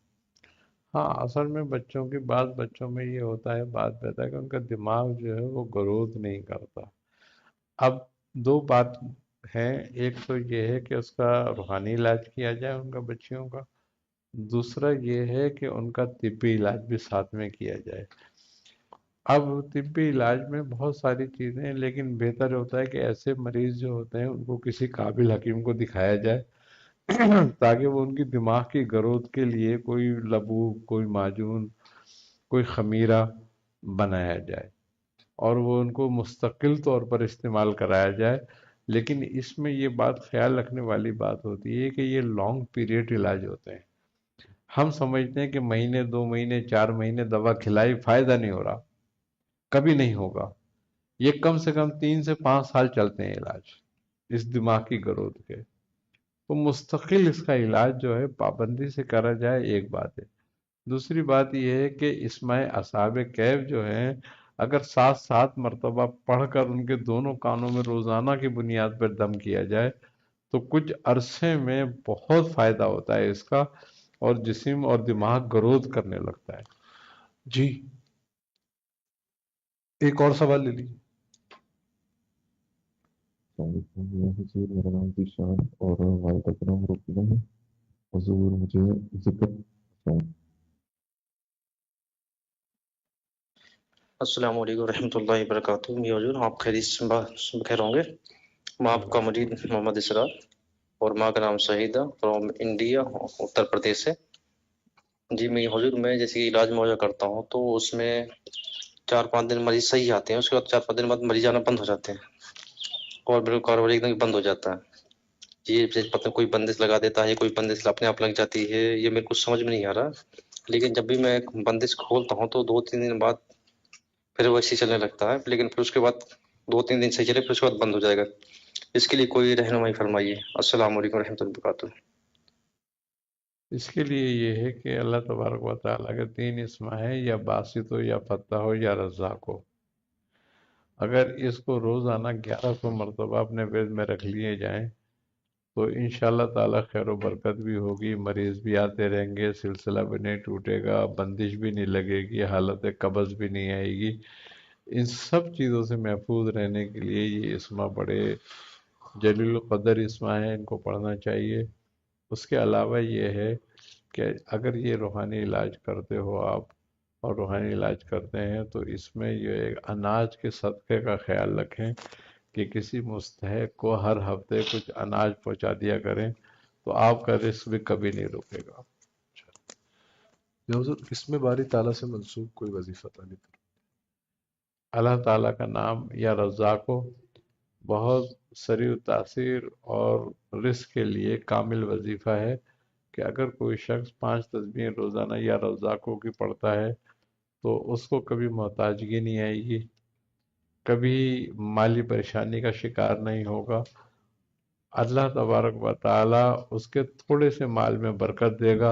ہاں، اصل میں بچوں کی بعض بچوں میں یہ ہوتا ہے، بات رہتا ہے کہ ان کا دماغ جو ہے وہ گروتھ نہیں کرتا۔ اب دو بات ہیں، ایک تو یہ ہے کہ اس کا روحانی علاج کیا جائے ان کا بچیوں کا، دوسرا یہ ہے کہ ان کا طبی علاج بھی ساتھ میں کیا جائے۔ اب طبی علاج میں بہت ساری چیزیں ہیں، لیکن بہتر ہوتا ہے کہ ایسے مریض جو ہوتے ہیں ان کو کسی قابل حکیم کو دکھایا جائے تاکہ وہ ان کی دماغ کی گروتھ کے لیے کوئی لبوب، کوئی معجون، کوئی خمیرہ بنایا جائے اور وہ ان کو مستقل طور پر استعمال کرایا جائے۔ لیکن اس میں یہ بات خیال رکھنے والی بات ہوتی ہے کہ یہ لانگ پیریڈ علاج ہوتے ہیں۔ ہم سمجھتے ہیں کہ مہینے، 2 مہینے، 4 مہینے دوا کھلائی فائدہ نہیں ہو رہا، کبھی نہیں ہوگا۔ یہ کم سے کم 3 سے 5 سال چلتے ہیں علاج اس دماغ کی گروتھ کے۔ تو مستقل اس کا علاج جو ہے پابندی سے کرا جائے، ایک بات ہے۔ دوسری بات یہ ہے کہ اسماء اصحاب کہف جو ہیں، اگر 7 مرتبہ پڑھ کر ان کے دونوں کانوں میں روزانہ کی بنیاد پر دم کیا جائے تو کچھ عرصے میں بہت فائدہ ہوتا ہے اس کا، اور جسم اور دماغ گروتھ کرنے لگتا ہے۔ جی، ایک اور سوال لے لیجیے۔ حضور میرا نام ذیشان اور والدہ کا نام رقیہ ہے۔ حضور مجھے ذکر السلام علیکم ورحمۃ اللہ وبرکاتہ۔ میاں حضور آپ خیریت سے بخیر ہوں گے؟ میں آپ کا مرید محمد اسرار اور ماں کا نام شہیدہ فرام انڈیا، اتر پردیش سے۔ جی میاں حضور، میں جیسے کہ علاج معاوضہ کرتا ہوں تو اس میں 4-5 دن مریض صحیح آتے ہیں، اس کے بعد 4-5 دن بعد مریض آنا بند ہو جاتے ہیں اور بالکل کاروبار ایک دم بند ہو جاتا ہے۔ یہ پتہ کوئی بندش لگا دیتا ہے، کوئی بندش اپنے آپ لگ جاتی ہے، یہ میرے کو سمجھ میں نہیں آ رہا۔ لیکن جب بھی میں بندش کھولتا ہوں تو 2-3 دن بعد پھر وہ ایسے چلنے لگتا ہے، لیکن پھر اس کے بعد 2-3 دن صحیح چلے، پھر اس کے بعد بند ہو جائے گا۔ اس کے لیے کوئی رہنمائی فرمائیے۔ السلام علیکم ورحمۃ اللہ وبرکاتہ۔ اس کے لیے یہ ہے کہ اللہ تبارک و تعالیٰ کے 3 اسم ہیں، یا باسط ہو، یا فتح ہو، یا رزاق ہو۔ اگر اس کو روزانہ 1100 مرتبہ اپنے ورد میں رکھ لیے جائیں تو انشاءاللہ تعالیٰ خیر و برکت بھی ہوگی، مریض بھی آتے رہیں گے، سلسلہ بھی نہیں ٹوٹے گا، بندش بھی نہیں لگے گی، حالت قبض بھی نہیں آئے گی۔ ان سب چیزوں سے محفوظ رہنے کے لیے یہ اسما بڑے جلیل القدر اسما ہیں، ان کو پڑھنا چاہیے۔ اس کے علاوہ یہ ہے کہ اگر یہ روحانی علاج کرتے ہو آپ اور روحانی علاج کرتے ہیں تو اس میں یہ اناج کے صدقے کا خیال رکھیں کہ کسی مستحق کو ہر ہفتے کچھ اناج پہنچا دیا کریں، تو آپ کا رزق بھی کبھی نہیں رکے گا۔ یا حضور، اس میں باری تعالیٰ سے منسوب کوئی وظیفہ تعلیم؟ اللہ تعالیٰ کا نام یا رزاق ہو بہت سریع تاثیر اور رزق کے لیے کامل وظیفہ ہے کہ اگر کوئی شخص 5 تسبیح روزانہ یا رزاقوں کی پڑھتا ہے تو اس کو کبھی محتاجگی نہیں آئے گی، کبھی مالی پریشانی کا شکار نہیں ہوگا۔ اللہ تبارک و تعالیٰ اس کے تھوڑے سے مال میں برکت دے گا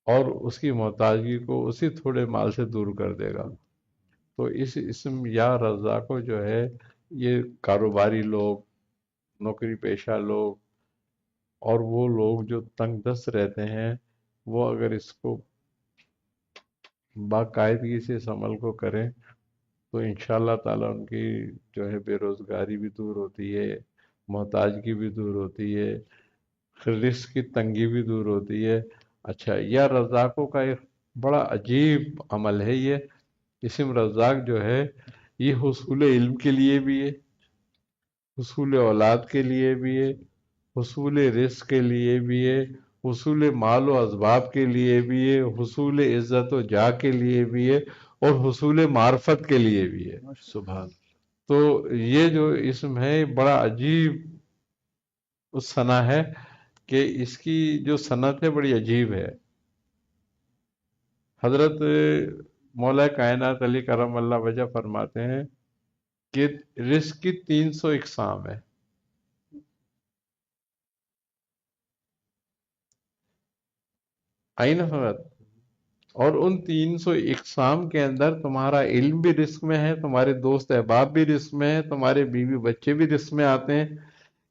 اور اس کی محتاجگی کو اسی تھوڑے مال سے دور کر دے گا۔ تو اس اسم یا رزاق جو ہے، یہ کاروباری لوگ، نوکری پیشہ لوگ اور وہ لوگ جو تنگ دست رہتے ہیں، وہ اگر اس کو باقاعدگی سے اس عمل کو کریں تو انشاءاللہ تعالیٰ ان کی جو ہے بے روزگاری بھی دور ہوتی ہے، محتاجگی بھی دور ہوتی ہے، رزق کی تنگی بھی دور ہوتی ہے۔ اچھا، یا رزاقوں کا ایک بڑا عجیب عمل ہے یہ اسم رزاق جو ہے، یہ حصول علم کے لیے بھی ہے، حصول اولاد کے لیے بھی ہے، حصول رزق کے لیے بھی ہے، حصول مال و اسباب کے لیے بھی ہے، حصول عزت و جاہ کے لیے بھی ہے، اور حصول معرفت کے لیے بھی ہے۔ سبحان۔ تو یہ جو اسم ہے بڑا عجیب اس ثنا ہے کہ اس کی جو صنعت ہے بڑی عجیب ہے۔ حضرت مولا کائنات علی کرم اللہ وجہ فرماتے ہیں کہ رزق کی 300 اقسام ہے۔ آئی نا سمجھ؟ اور ان 300 اقسام کے اندر تمہارا علم بھی رزق میں ہے، تمہارے دوست احباب بھی رزق میں ہے، تمہارے بیوی بچے بھی رزق میں آتے ہیں۔